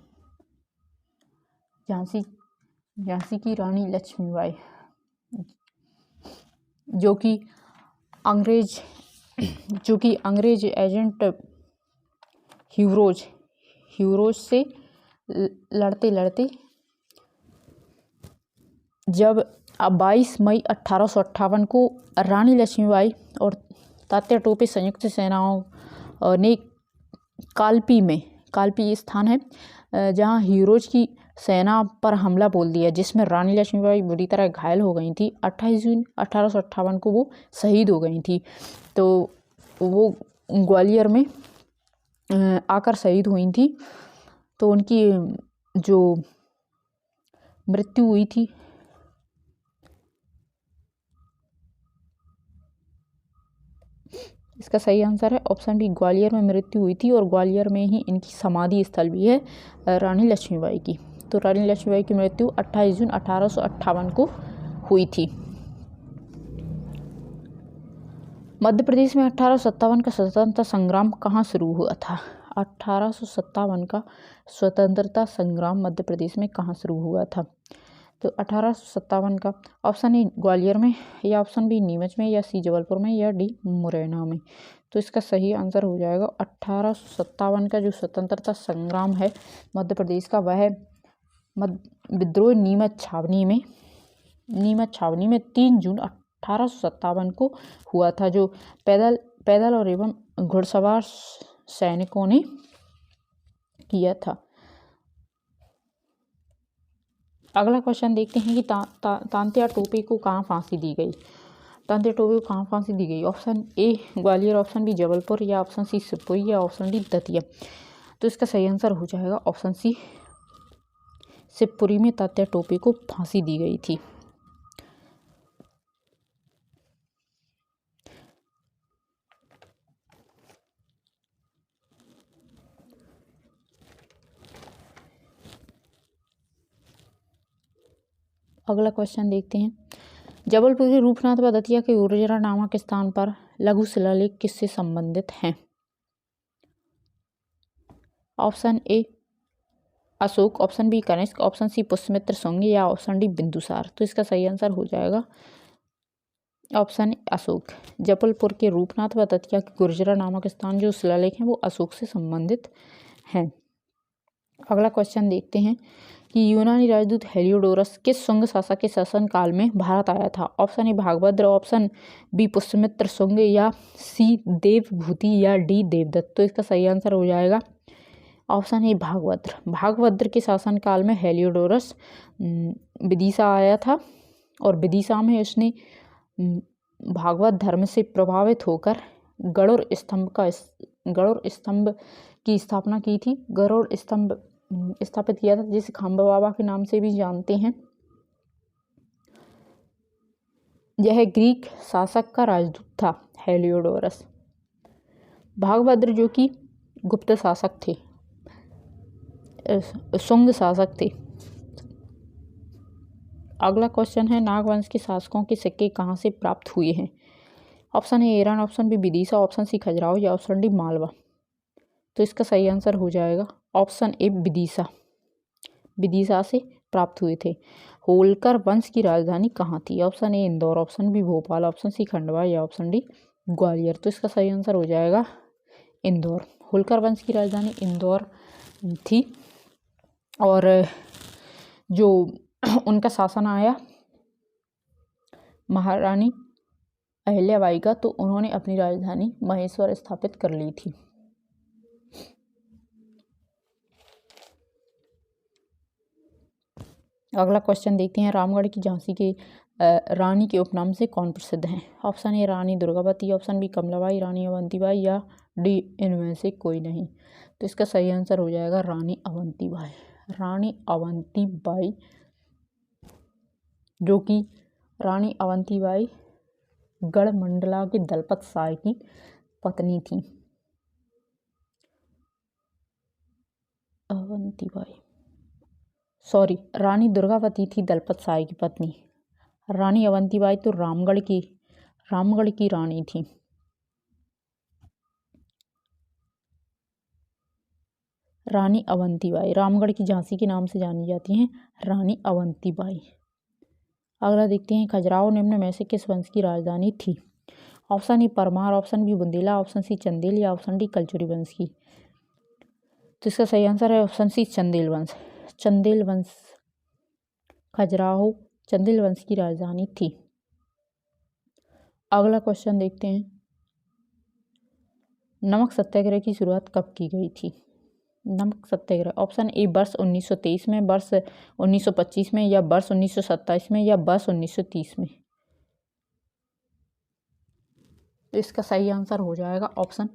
झांसी की रानी लक्ष्मीबाई जो कि अंग्रेज एजेंट ह्यूरोज से लड़ते लड़ते जब 22 मई 1858 को रानी लक्ष्मीबाई और तात्या टोपे संयुक्त सेनाओं ने कालपी स्थान है जहां ह्यूरोज की सेना पर हमला बोल दिया, जिसमें रानी लक्ष्मीबाई बुरी तरह घायल हो गई थी। 28 जून 1858 को वो शहीद हो गई थी। तो वो ग्वालियर में आकर शहीद हुई थी। तो उनकी जो मृत्यु हुई थी इसका सही आंसर है ऑप्शन बी, ग्वालियर में मृत्यु हुई थी और ग्वालियर में ही इनकी समाधि स्थल भी है रानी लक्ष्मीबाई की। तो रानी लक्ष्मीबाई की मृत्यु 28 जून 1858 को हुई थी। मध्य प्रदेश में 1857 का स्वतंत्रता संग्राम कहाँ शुरू हुआ था? 1857 का स्वतंत्रता संग्राम मध्य प्रदेश में कहाँ शुरू हुआ था? तो 1857 का ऑप्शन ए ग्वालियर में या ऑप्शन बी नीमच में या सी जबलपुर में या डी मुरैना में। तो इसका सही आंसर हो जाएगा 1857 का जो स्वतंत्रता संग्राम है मध्य प्रदेश का, वह विद्रोह नीमच छावनी में 3 जून 1857 को हुआ था, जो पैदल और एवं घुड़सवार सैनिकों ने किया था। अगला क्वेश्चन देखते हैं कि तांत्या टोपे को कहाँ फांसी दी गई। तांत्या टोपे को कहाँ फांसी दी गई? Option A Gwalior, option B Jabalpur, या ऑप्शन सी शिवपुरी, या ऑप्शन डी दतिया। तो इसका सही आंसर हो जाएगा ऑप्शन सी शिवपुरी में तात्या टोपे को फांसी दी गई थी। अगला क्वेश्चन देखते हैं, जबलपुर के रूपनाथ व दतिया के गुर्जरा नामक स्थान पर लघु शिलालेख किससे संबंधित हैं? Option A Ashok, option B Kanishka, option C Pushyamitra Shunga, या ऑप्शन डी बिंदुसार। तो इसका सही आंसर हो जाएगा ऑप्शन अशोक। जबलपुर के रूपनाथ व दतिया के गुर्जरा नामक स्थान जो शिलालेख हैं वो अशोक से संबंधित हैं। अगला क्वेश्चन देखते हैं कि यूनानी राजदूत हेलियोडोरस किस शुंग शासक के शासन काल में भारत आया था? Option A Bhagbhadra, option B Pushyamitra Shunga, या सी देवभूति, या डी देवदत्त। तो इसका सही आंसर हो जाएगा ऑप्शन ए भागभद्र। भागभद्र के शासन काल में हेलियोडोरस विदिशा आया था और विदिशा में उसने भागवत धर्म से प्रभावित होकर गरुड़ स्तंभ की स्थापना की थी। गरुड़ स्तंभ स्थापित किया था जिसे खंबा बाबा के नाम से भी जानते हैं। यह ग्रीक शासक का राजदूत था हेलियोडोरस। भागभद्र जो कि गुप्त शासक थे, शुंग शासक थे। अगला क्वेश्चन है, नागवंश के शासकों के सिक्के कहाँ से प्राप्त हुए हैं? Option A Eran, option B Vidisha, option C Khajuraho, या ऑप्शन डी मालवा। तो इसका सही आंसर हो जाएगा ऑप्शन ए विदिशा। विदिशा से प्राप्त हुए थे। होलकर वंश की राजधानी कहाँ थी? Option A Indore, option B Bhopal, option C Khandwa, या ऑप्शन डी ग्वालियर। तो इसका सही आंसर हो जाएगा इंदौर। होलकर वंश की राजधानी इंदौर थी और जो उनका शासन आया महारानी अहिल्याबाई का, तो उन्होंने अपनी राजधानी महेश्वर स्थापित कर ली थी। अगला क्वेश्चन देखते हैं, रामगढ़ की झांसी के रानी के उपनाम से कौन प्रसिद्ध हैं? Option A Rani Durgavati, option B Kamlabai, Rani Avantibai, या डी इनमें से कोई नहीं। तो इसका सही आंसर हो जाएगा रानी अवंतीबाई। रानी अवंतीबाई जो कि रानी अवंतीबाई गढ़मंडला के दलपत शाह की पत्नी थी। रानी दुर्गावती थी दलपत शाह की पत्नी। रानी अवंतीबाई तो रामगढ़ की रानी थी। रानी अवंतीबाई रामगढ़ की झांसी के नाम से जानी जाती हैं रानी अवंतीबाई। अगला देखते हैं, खजुराहो निम्न में से किस वंश की राजधानी थी? Option A Parmar, option B Bundela, option C Chandel, या ऑप्शन डी कलचुरी वंश की। तो इसका सही आंसर है ऑप्शन सी चंदेल वंश। चंदेल वंश खजुराहो चंदेल वंश की राजधानी थी। अगला क्वेश्चन देखते हैं, नमक सत्याग्रह की शुरुआत कब की गई थी? नमक सत्याग्रह ऑप्शन ए वर्ष 1923 में, वर्ष 1925 में, या वर्ष 1927 में, या वर्ष 1930 में। तो इसका सही आंसर हो जाएगा ऑप्शन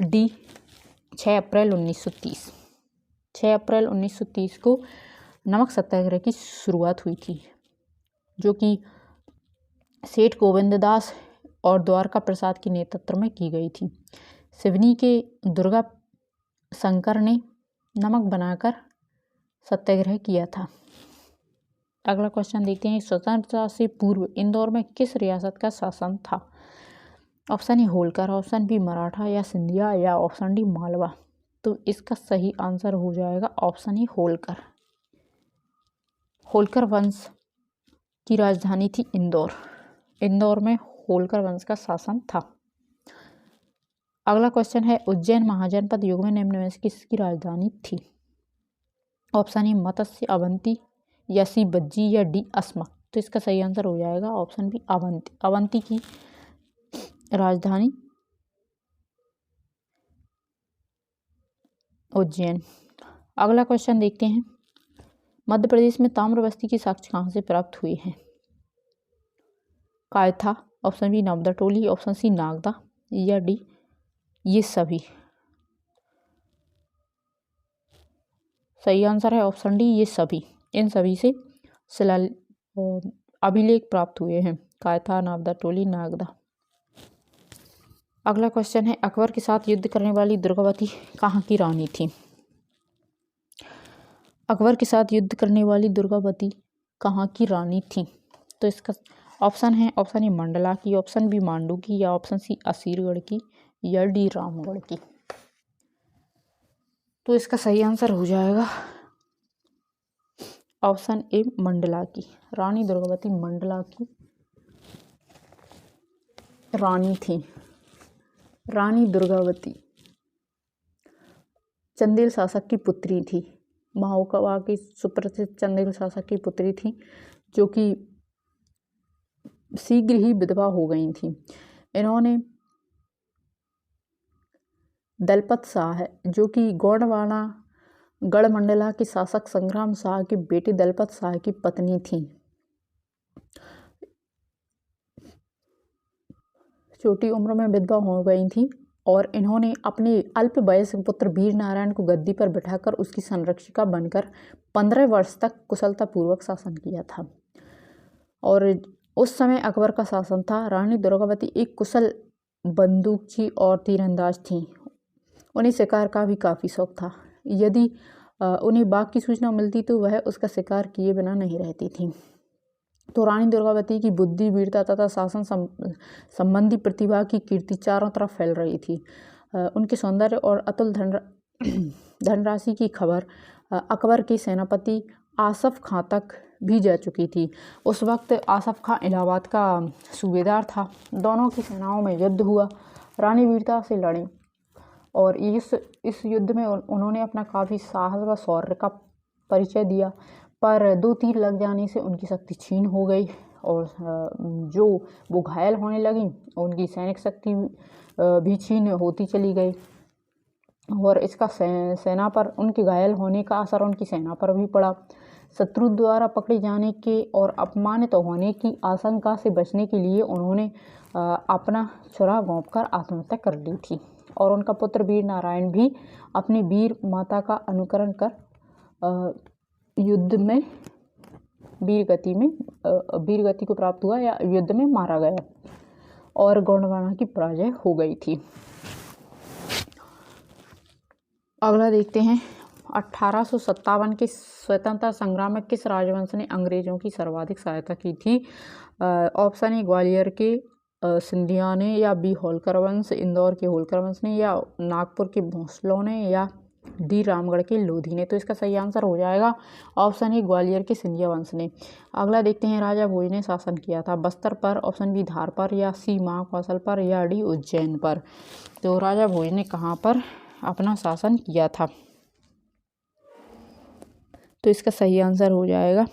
डी 6 अप्रैल 1930। 6 अप्रैल 1930 को नमक सत्याग्रह की शुरुआत हुई थी, जो कि सेठ गोविंददास और द्वारका प्रसाद के नेतृत्व में की गई थी। सिवनी के दुर्गा शंकर ने नमक बनाकर सत्याग्रह किया था। अगला क्वेश्चन देखते हैं, स्वतंत्रता से पूर्व इंदौर में किस रियासत का शासन था? Option A Holkar, option B Maratha या सिंधिया, या ऑप्शन डी मालवा। तो इसका सही आंसर हो जाएगा ऑप्शन ए होलकर। होलकर वंश की राजधानी थी इंदौर। इंदौर में होलकर वंश का शासन था। अगला क्वेश्चन है, उज्जैन महाजनपद युग में निम्न में से किसकी राजधानी थी? ऑप्शन ए मत्स्य अवंती, या सी बज्जी, या डी अस्मक। तो इसका सही आंसर हो जाएगा ऑप्शन बी अवंती। अवंती की राजधानी उज्जैन। अगला क्वेश्चन देखते हैं, मध्य प्रदेश में ताम्र बस्ती की साक्ष्य कहाँ से प्राप्त हुए हैं? कायथा, ऑप्शन बी नर्मदा टोली, ऑप्शन सी नागदा या डी ये सभी। सही आंसर है ऑप्शन डी ये सभी। इन सभी से शिला अभिलेख प्राप्त हुए हैं, कायथा, नर्मदा टोली, नागदा। अगला क्वेश्चन है, अकबर के साथ युद्ध करने वाली दुर्गावती कहाँ की रानी थी? अकबर के साथ युद्ध करने वाली दुर्गावती कहाँ की रानी थी? तो इसका ऑप्शन है, ऑप्शन ए मंडला की, ऑप्शन बी मांडू की या ऑप्शन सी असीरगढ़ की या डी रामगढ़ की। तो इसका सही आंसर हो जाएगा ऑप्शन ए मंडला की। रानी दुर्गावती मंडला की रानी थी। रानी दुर्गावती चंदेल शासक की पुत्री थी। महोकवा की सुप्रसिद्ध चंदेल शासक की पुत्री थी, जो कि शीघ्र ही विधवा हो गई थी। इन्होंने दलपत शाह, जो कि गोंडवाना गढ़मंडला के शासक संग्राम शाह के बेटे दलपत शाह की पत्नी थी। छोटी उम्र में विधवा हो गई थी और इन्होंने अपने अल्प वयस्क पुत्र वीर नारायण को गद्दी पर बिठाकर उसकी संरक्षिका बनकर 15 वर्ष तक कुशलतापूर्वक शासन किया था। और उस समय अकबर का शासन था। रानी दुर्गावती एक कुशल बंदूकची और तीरंदाज थीं। उन्हें शिकार का भी काफ़ी शौक था। यदि उन्हें बाघ की सूचना मिलती तो वह उसका शिकार किए बिना नहीं रहती थी। तो रानी दुर्गावती की बुद्धि, वीरता तथा शासन संबंधी प्रतिभा की कीर्ति चारों तरफ फैल रही थी। उनके सौंदर्य और अतुल धनराशि की खबर अकबर के सेनापति आसफ खां तक भी जा चुकी थी। उस वक्त आसफ खां इलाहाबाद का सूबेदार था। दोनों की सेनाओं में युद्ध हुआ। रानी वीरता से लड़ी और इस युद्ध में उन्होंने अपना काफ़ी साहस व शौर्य का परिचय दिया, पर 2 तीर लग जाने से उनकी शक्ति क्षीण हो गई और जो वो घायल होने लगी, उनकी सैनिक शक्ति भी क्षीण होती चली गई और इसका सेना पर उनके घायल होने का असर उनकी सेना पर भी पड़ा। शत्रु द्वारा पकड़े जाने के और अपमानित होने की आशंका से बचने के लिए उन्होंने अपना छुरा घोंपकर आत्महत्या कर ली थी। और उनका पुत्र वीर नारायण भी अपनी वीर माता का अनुकरण कर युद्ध में वीर गति को प्राप्त हुआ या युद्ध में मारा गया और गोंडवाना की पराजय हो गई थी। अगला देखते हैं, 1857 के स्वतंत्रता संग्राम में किस राजवंश ने अंग्रेजों की सर्वाधिक सहायता की थी? ऑप्शन ए ग्वालियर के सिंधिया ने या बी होलकर वंश, इंदौर के होलकर वंश ने या नागपुर के भोसलों ने या डी रामगढ़ के लोधी ने। तो इसका सही आंसर हो जाएगा ऑप्शन ए ग्वालियर के सिंधिया वंश ने। अगला देखते हैं, राजा भोज ने शासन किया था बस्तर पर, ऑप्शन बी धार पर या सी महाकौशल पर या डी उज्जैन पर। तो राजा भोज ने कहाँ पर अपना शासन किया था? तो इसका सही आंसर हो जाएगा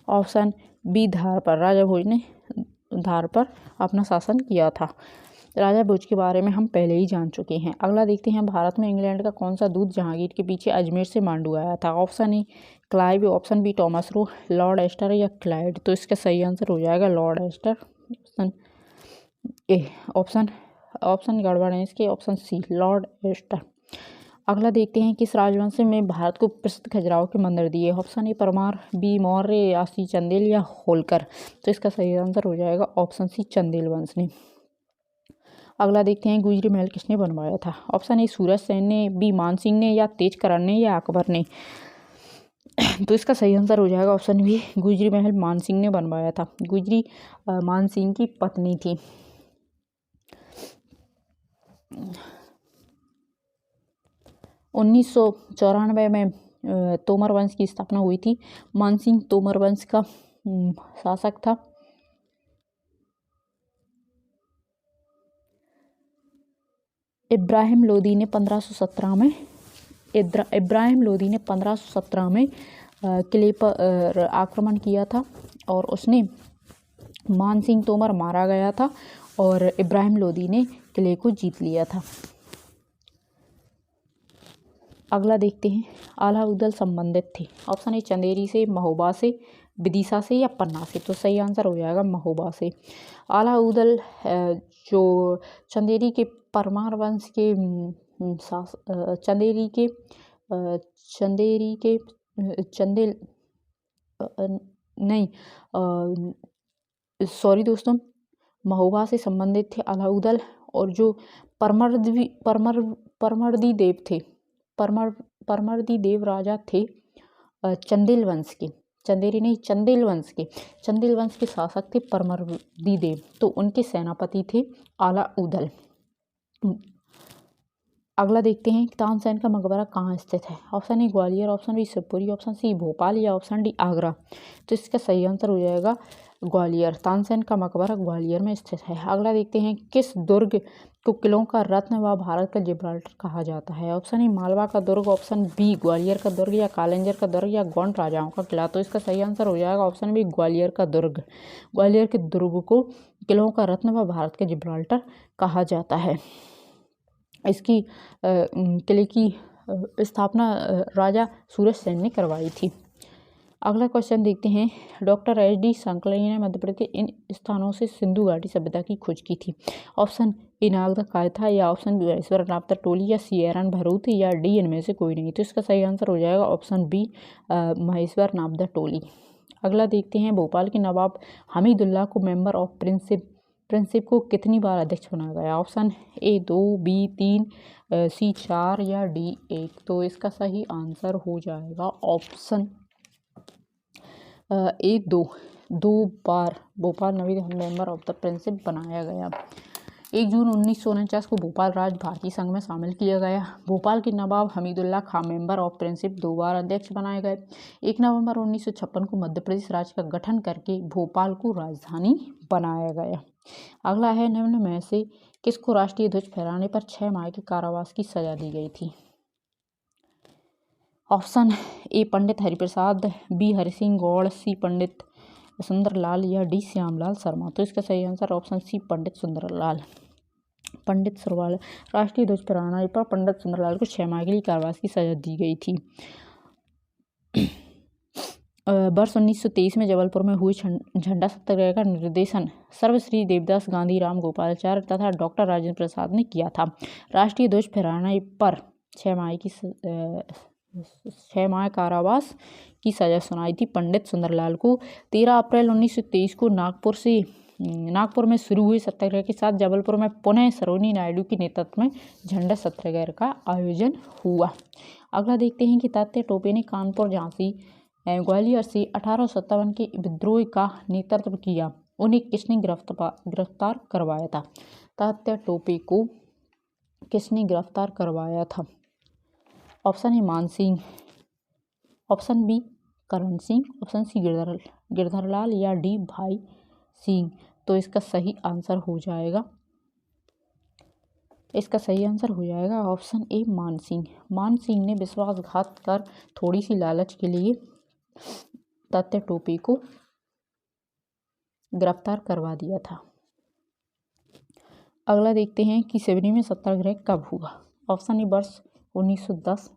ऑप्शन बी धार पर। राजा भोज ने धार पर अपना शासन किया था। राजा भोज के बारे में हम पहले ही जान चुके हैं। अगला देखते हैं, भारत में इंग्लैंड का कौन सा दूत जहांगीर के पीछे अजमेर से मांडू आया था? Option A Clive, option B Thomas Roe, lord Astor या क्लाइड। तो इसका सही आंसर हो जाएगा lord Astor, option A. Option गड़बड़ है इसके, ऑप्शन सी लॉर्ड एस्टर। अगला देखते हैं, किस राजवंश में भारत को प्रसिद्ध खजुराहो के मंदिर दिए? Option A Parmar, B Maurya या सी चंदेल या होलकर। तो इसका सही आंसर हो जाएगा ऑप्शन सी चंदेल वंश ने। अगला देखते हैं, गुजरी महल किसने बनवाया था? ऑप्शन ए सूरज सेन ने, बी मान सिंह ने या तेजकरण ने या अकबर ने। तो इसका सही आंसर हो जाएगा ऑप्शन बी गुजरी महल मान सिंह ने बनवाया था। गुजरी मान सिंह की पत्नी थी। 1994 में तोमर वंश की स्थापना हुई थी। मानसिंह तोमर वंश का शासक था। इब्राहिम लोदी ने 1517 में किले पर आक्रमण किया था और उसने मानसिंह तोमर मारा गया था और इब्राहिम लोदी ने किले को जीत लिया था। अगला देखते हैं, अलाउद्दौला संबंधित थे। ऑप्शन ए चंदेरी से, महोबा से, विदिशा से या पन्ना से। तो सही आंसर हो जाएगा महोबा से। अलाउद्दौला जो चंदेरी के परमार वंश के चंदेरी के चंदेल नहीं सॉरी दोस्तों, महोबा से संबंधित थे अलाउद्दौला। और जो परमर्दी देव थे, परमर्दी देव राजा थे चंदेल वंश के, चंदेरी नहीं चंदेल वंश के, चंदेल वंश के शासक थे परमर्दी देव। तो उनके सेनापति थे अलाउद्दौला। अगला देखते हैं, तानसेन का मकबरा कहाँ स्थित है। Option A Gwalior, option B Shivpuri, option C Bhopal या ऑप्शन डी आगरा। तो इसका सही आंसर हो जाएगा ग्वालियर। तानसेन का मकबरा ग्वालियर में स्थित है। अगला देखते हैं, किस दुर्ग को किलों का रत्न व भारत का जिब्राल्टर कहा जाता है। ऑप्शन ए मालवा का दुर्ग, ऑप्शन बी ग्वालियर का दुर्ग या कालिंजर का दुर्ग या गोंड राजाओं का किला। तो इसका सही आंसर हो जाएगा ऑप्शन बी ग्वालियर का दुर्ग। ग्वालियर के दुर्ग को किलों का रत्न व भारत का जिब्राल्टर कहा जाता है। इसकी किले की स्थापना राजा सूरज सेन ने करवाई थी। अगला क्वेश्चन देखते हैं, डॉक्टर एच.डी. संकलई ने मध्य प्रदेश के इन स्थानों से सिंधु घाटी सभ्यता की खोज की थी। ऑप्शन ए नागदा कायथा या ऑप्शन बी महेश्वर नाथ टोली या सी एरन भरूच या डी इनमें से कोई नहीं। तो इसका सही आंसर हो जाएगा ऑप्शन बी महेश्वर नाथ टोली। अगला देखते हैं, भोपाल के नवाब हमीदुल्लाह को मेंबर ऑफ प्रिंसिप को कितनी बार अध्यक्ष बनाया गया। ऑप्शन ए 2, बी 3, सी 4 या डी 1। तो इसका सही आंसर हो जाएगा ऑप्शन ए 2 बार Bhopal Naveen member of the प्रिंसिप बनाया गया। 1 जून 1949 को भोपाल राज्य भारतीय संघ में शामिल किया गया। भोपाल के नवाब हमीदुल्लाह खां मेंबर ऑफ प्रिंसिप 2 बार अध्यक्ष बनाए गए। 1 नवंबर 1956 को मध्य प्रदेश राज्य का गठन करके भोपाल को राजधानी बनाया गया। अगला है, निम्न में से किसको राष्ट्रीय ध्वज फहराने पर 6 माह के कारावास की सजा दी गई थी। Option A Pandit Hariprasad, B Hari Singh Gaur, C Pandit Sundarlal या डी श्यामलाल शर्मा। तो इसका सही answer option C Pandit Sundarlal. राष्ट्रीय ध्वज फहराने पर पंडित सुंदरलाल को 6 माह के लिए कारावास की सजा दी गई थी। वर्ष 1923 में जबलपुर में हुए झंडा सत्याग्रह का निर्देशन सर्वश्री देवदास गांधी, राम गोपालाचार्य तथा डॉक्टर राजेंद्र प्रसाद ने किया था। राष्ट्रीय ध्वज फहराने पर 6 माह कारावास की सजा सुनाई थी पंडित सुंदरलाल को। 13 अप्रैल 1923 को नागपुर में शुरू हुए सत्याग्रह के साथ जबलपुर में पुनः सरोजिनी नायडू के नेतृत्व में झंडा सत्याग्रह का आयोजन हुआ। अगला देखते हैं कि तात्या टोपे ने कानपुर, झांसी, ग्वालियर से 1857 के विद्रोह का नेतृत्व किया। उन्हें किसने गिरफ्तार करवाया था। तात्या टोपे को किसने गिरफ्तार करवाया था। ऑप्शन ए मान Singh, option B Karan Singh, option C Girdharlal या डी भाई सिंह। तो इसका सही आंसर हो जाएगा ऑप्शन ए मान सिंह। मान सिंह ने विश्वासघात कर थोड़ी सी लालच के लिए तात्या टोपे को गिरफ्तार करवा दिया था। अगला देखते हैं कि सिवनी में सत्याग्रह कब हुआ। ऑप्शन ए वर्ष 1910,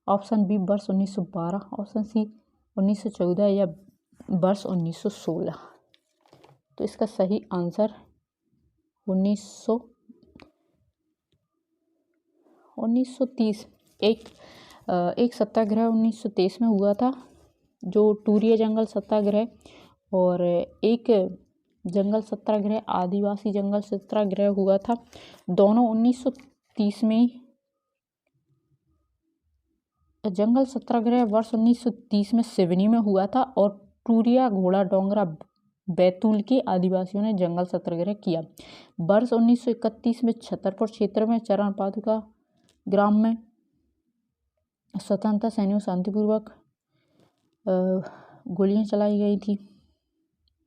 ऑप्शन बी वर्ष 1912, ऑप्शन सी 1914 या वर्ष 1916। तो इसका सही आंसर 1930। एक सत्याग्रह 1923 में हुआ था जो टूरिया जंगल सत्याग्रह, और एक जंगल सत्याग्रह आदिवासी जंगल सत्याग्रह हुआ था। दोनों 1930 में, जंगल सत्याग्रह वर्ष 1930 में सिवनी में हुआ था और टूरिया घोड़ा डोंगरा बैतूल के आदिवासियों ने जंगल सत्याग्रह किया। वर्ष 1931 में छतरपुर क्षेत्र में चरण पादुका ग्राम में स्वतंत्रता सैनिकों शांतिपूर्वक गोलियां चलाई गई थी।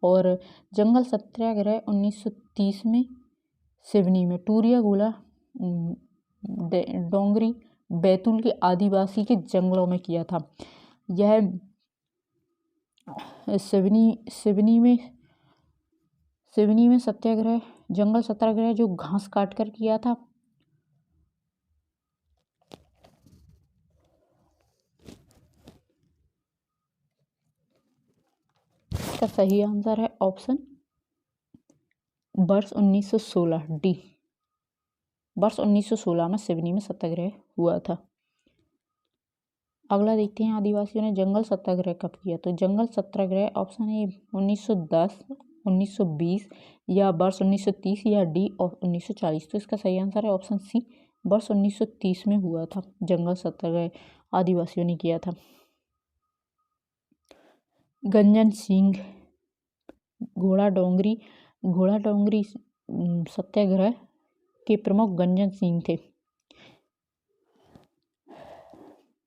और जंगल सत्याग्रह 1930 में सिवनी में टूरिया घोड़ा डोंगरी बैतूल के आदिवासी के जंगलों में किया था। यह सिवनी में सत्याग्रह, जंगल सत्याग्रह जो घास काट कर किया था, इसका सही आंसर है ऑप्शन वर्ष 1916 डी। वर्ष 1916 में सिवनी में सत्याग्रह हुआ था। अगला देखते हैं, आदिवासियों ने जंगल सत्याग्रह कब किया? तो जंगल सत्याग्रह ऑप्शन ए 1910, 1920 या वर्ष 1930 या डी और 1940। तो इसका सही आंसर है ऑप्शन सी, वर्ष 1930 में हुआ था जंगल सत्याग्रह आदिवासियों ने किया था। गंजन सिंह घोड़ा डोंगरी सत्याग्रह के प्रमुख गंजन सिंह थे।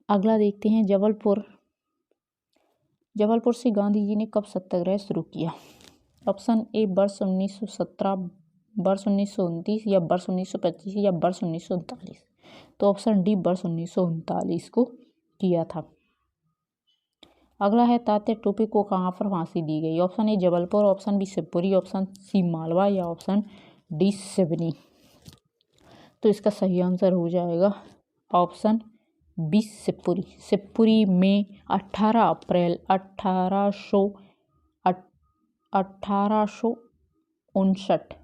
अगला देखते हैं, जबलपुर से गांधी जी ने कब सत्याग्रह शुरू किया? ऑप्शन ए वर्ष 1917, वर्ष 1929 या वर्ष 1925 या वर्ष 1939। तो ऑप्शन डी वर्ष 1939 को किया था। अगला है, तात्या टोपे को कहाँ पर फांसी दी गई? Option A Jabalpur, option B Shivpuri, option C Malwa या ऑप्शन डी सिवनी। तो इसका सही आंसर हो जाएगा ऑप्शन बी शिवपुरी। शिवपुरी में 18 अप्रैल 1859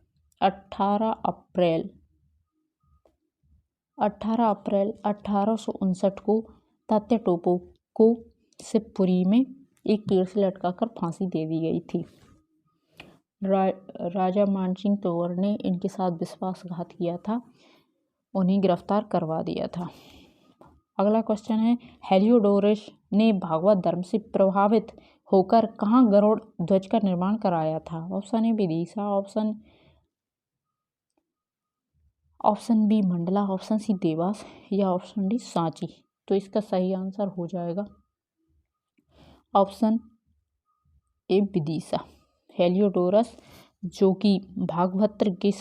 18 अप्रैल 1859 को तात्या टोपे को शिवपुरी में एक पेड़ से लटकाकर फांसी दे दी गई थी। राजा मानसिंह तोमर ने इनके साथ विश्वासघात किया था, उन्हें गिरफ्तार करवा दिया था। अगला क्वेश्चन है, हेलियोडोरस ने भागवत धर्म से प्रभावित होकर कहाँ गरुड़ ध्वज का निर्माण कराया था? Option A Vidisha, option B Mandla, option C Dewas या ऑप्शन डी सांची। तो इसका सही आंसर हो जाएगा ऑप्शन ए विदिशा। हेलियोडोरस जो कि भागभद्र के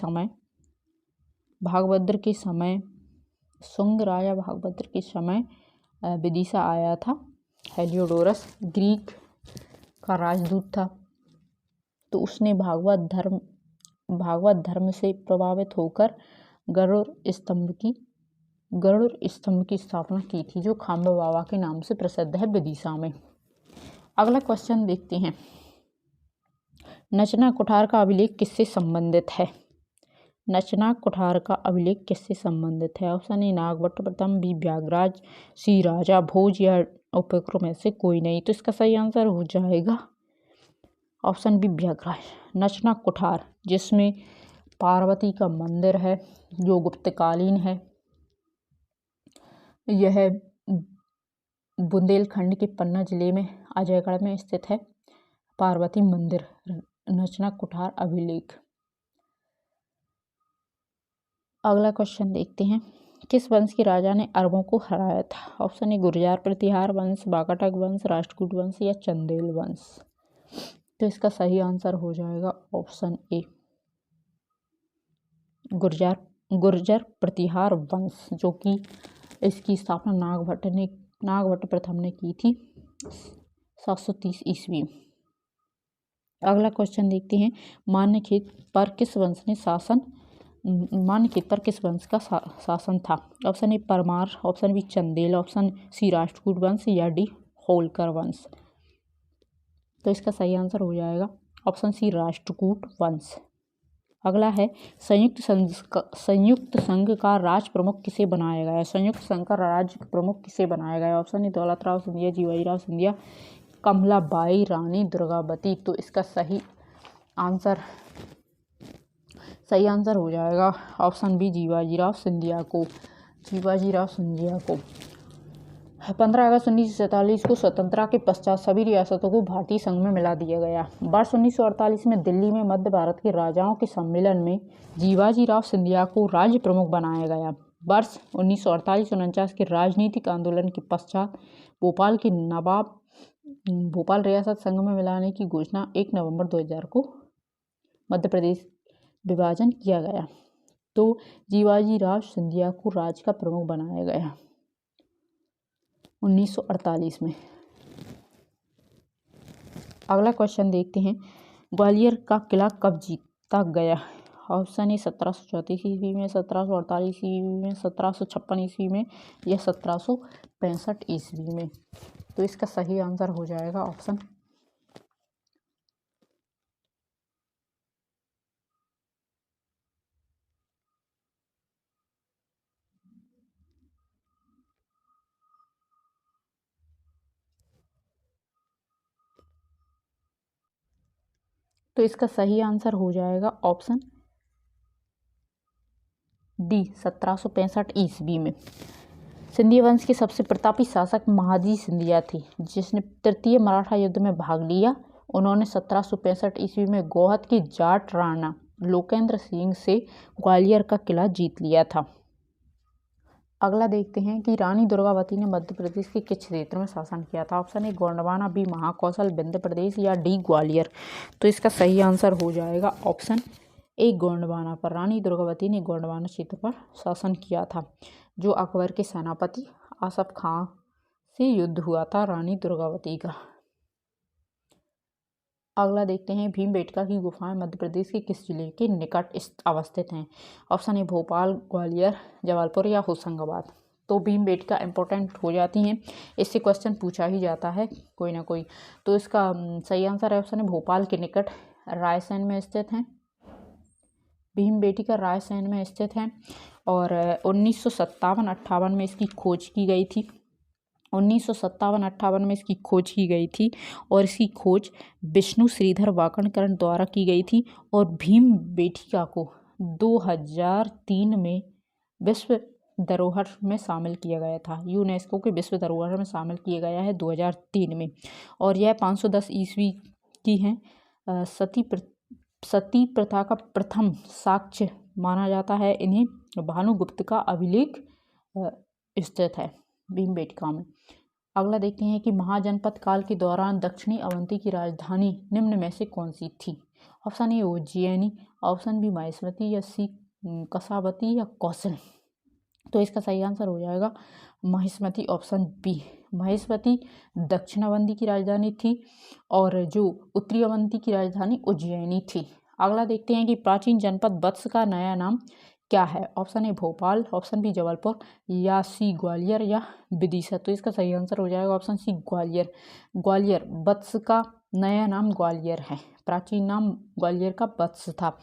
समय शुंग राजा भागभद्र के समय विदिशा आया था। हेलियोडोरस ग्रीक का राजदूत था, तो उसने भागवत धर्म से प्रभावित होकर गरुड़ स्तंभ की स्थापना की थी, जो खांबा बाबा के नाम से प्रसिद्ध है विदिशा में। अगला क्वेश्चन देखते हैं, नचना कुठार का अभिलेख किससे संबंधित है? नचना कुठार का अभिलेख किससे संबंधित है? ऑप्शन ए नागभट्ट प्रथम, बी व्यागराज, सी राजा भोज या उपरोक्त में से कोई नहीं। तो इसका सही आंसर हो जाएगा ऑप्शन बी व्यागराज। नचना कुठार जिसमें पार्वती का मंदिर है, जो गुप्तकालीन है, यह बुंदेलखंड के पन्ना जिले में अजयगढ़ में स्थित है। पार्वती मंदिर, नचना कुठार अभिलेख। अगला क्वेश्चन देखते हैं, किस वंश के राजा ने अरबों को हराया था? ऑप्शन ए गुर्जर प्रतिहार वंश, वाकाटक वंश, राष्ट्रकूट वंश या चंदेल वंश। तो इसका सही आंसर हो जाएगा ऑप्शन ए गुर्जर प्रतिहार वंश, जो कि इसकी स्थापना नागभट्ट प्रथम ने की थी 730 ईस्वी। अगला क्वेश्चन देखते हैं, मान्यखेत पर किस वंश का शासन था? Option A Parmar, option B Chandel, option C Rashtrakuta वंश या डी होलकर वंश। तो इसका सही आंसर हो जाएगा ऑप्शन सी राष्ट्रकूट वंश। अगला है, संयुक्त संघ का राज्य प्रमुख किसे बनाया गया? संयुक्त संघ का राज्य प्रमुख किसे बनाया गया? Option A Daulatrao Scindia, Jiwajirao Scindia, Kamlabai Rani Durgavati. तो इसका सही आंसर हो जाएगा ऑप्शन बी जीवाजीराव सिंधिया को। 15 अगस्त 1947 को स्वतंत्रता के पश्चात सभी रियासतों को भारतीय संघ में मिला दिया गया। वर्ष 1948 में दिल्ली में मध्य भारत के राजाओं के सम्मेलन में जीवाजीराव सिंधिया को राज्य प्रमुख बनाया गया। वर्ष 1948-49 के राजनीतिक आंदोलन के पश्चात भोपाल के नवाब भोपाल रियासत संघ में मिलाने की घोषणा 1 नवंबर 2000 को मध्य प्रदेश विभाजन किया गया, तो जीवाजीराव सिंधिया को राज्य का प्रमुख बनाया गया 1948 में। अगला क्वेश्चन देखते हैं, ग्वालियर का किला कब जीता गया? ऑप्शन ए 1734 ईस्वी में, 1748 ईस्वी में, 1756 ईस्वी में या 1765 ईस्वी में। तो इसका सही आंसर हो जाएगा ऑप्शन तो इसका सही आंसर हो जाएगा ऑप्शन डी 1765 ईस्वी में। सिंधिया वंश के सबसे प्रतापी शासक महाजी सिंधिया थे, जिसने तृतीय मराठा युद्ध में भाग लिया। उन्होंने 1765 ईस्वी में गोहद के जाट राणा लोकेंद्र सिंह से ग्वालियर का किला जीत लिया था। अगला देखते हैं कि रानी दुर्गावती ने मध्य प्रदेश के किस क्षेत्र में शासन किया था। Option A Gondwana, B Mahakaushal, Vindhya Pradesh या डी ग्वालियर। तो इसका सही आंसर हो जाएगा ऑप्शन ए गोंडवाना पर। रानी दुर्गावती ने गोंडवाना क्षेत्र पर शासन किया था, जो अकबर के सेनापति आसफ खां से युद्ध हुआ था रानी दुर्गावती का। अगला देखते हैं भीमबेटका की गुफाएं मध्य प्रदेश के किस जिले के निकट अवस्थित हैं। ऑप्शन ए भोपाल, ग्वालियर, जबलपुर या होशंगाबाद। तो भीमबेटका इंपॉर्टेंट हो जाती हैं, इससे क्वेश्चन पूछा ही जाता है कोई ना कोई। तो इसका सही आंसर है ऑप्शन ए भोपाल के निकट रायसेन में स्थित हैं। भीमबेटका रायसेन में स्थित हैं और 1957-58 में इसकी खोज की गई थी। 1957-58 में इसकी खोज की गई थी और इसकी खोज विष्णु श्रीधर वाकणकरण द्वारा की गई थी। और भीमबेटका को 2003 में विश्व धरोहर में शामिल किया गया था। यूनेस्को के विश्व धरोहर में शामिल किया गया है 2003 में। और यह 510 ईस्वी की हैं। सती प्रथा का प्रथम साक्ष्य माना जाता है इन्हें। भानुगुप्त का अभिलेख स्थित है भीमबेटका में। अगला देखते हैं कि महाजनपद काल के दौरान दक्षिणी अवंती की राजधानी निम्न में से कौन सी थी। Option A Ujjaini, option B Mahishmati या सी कसावती या कौशल। तो इसका सही आंसर हो जाएगा माहिष्मती, ऑप्शन बी। माहिष्मती दक्षिण अवंती की राजधानी थी और जो उत्तरी अवंती की राजधानी उज्जैनी थी। अगला देखते हैं कि प्राचीन जनपद वत्स का नया नाम क्या है। Option A Bhopal, option B Jabalpur या सी ग्वालियर या विदिशा। तो इसका सही आंसर हो जाएगा ऑप्शन सी ग्वालियर। ग्वालियर, वत्स का नया नाम ग्वालियर है, प्राचीन नाम ग्वालियर का वत्स था।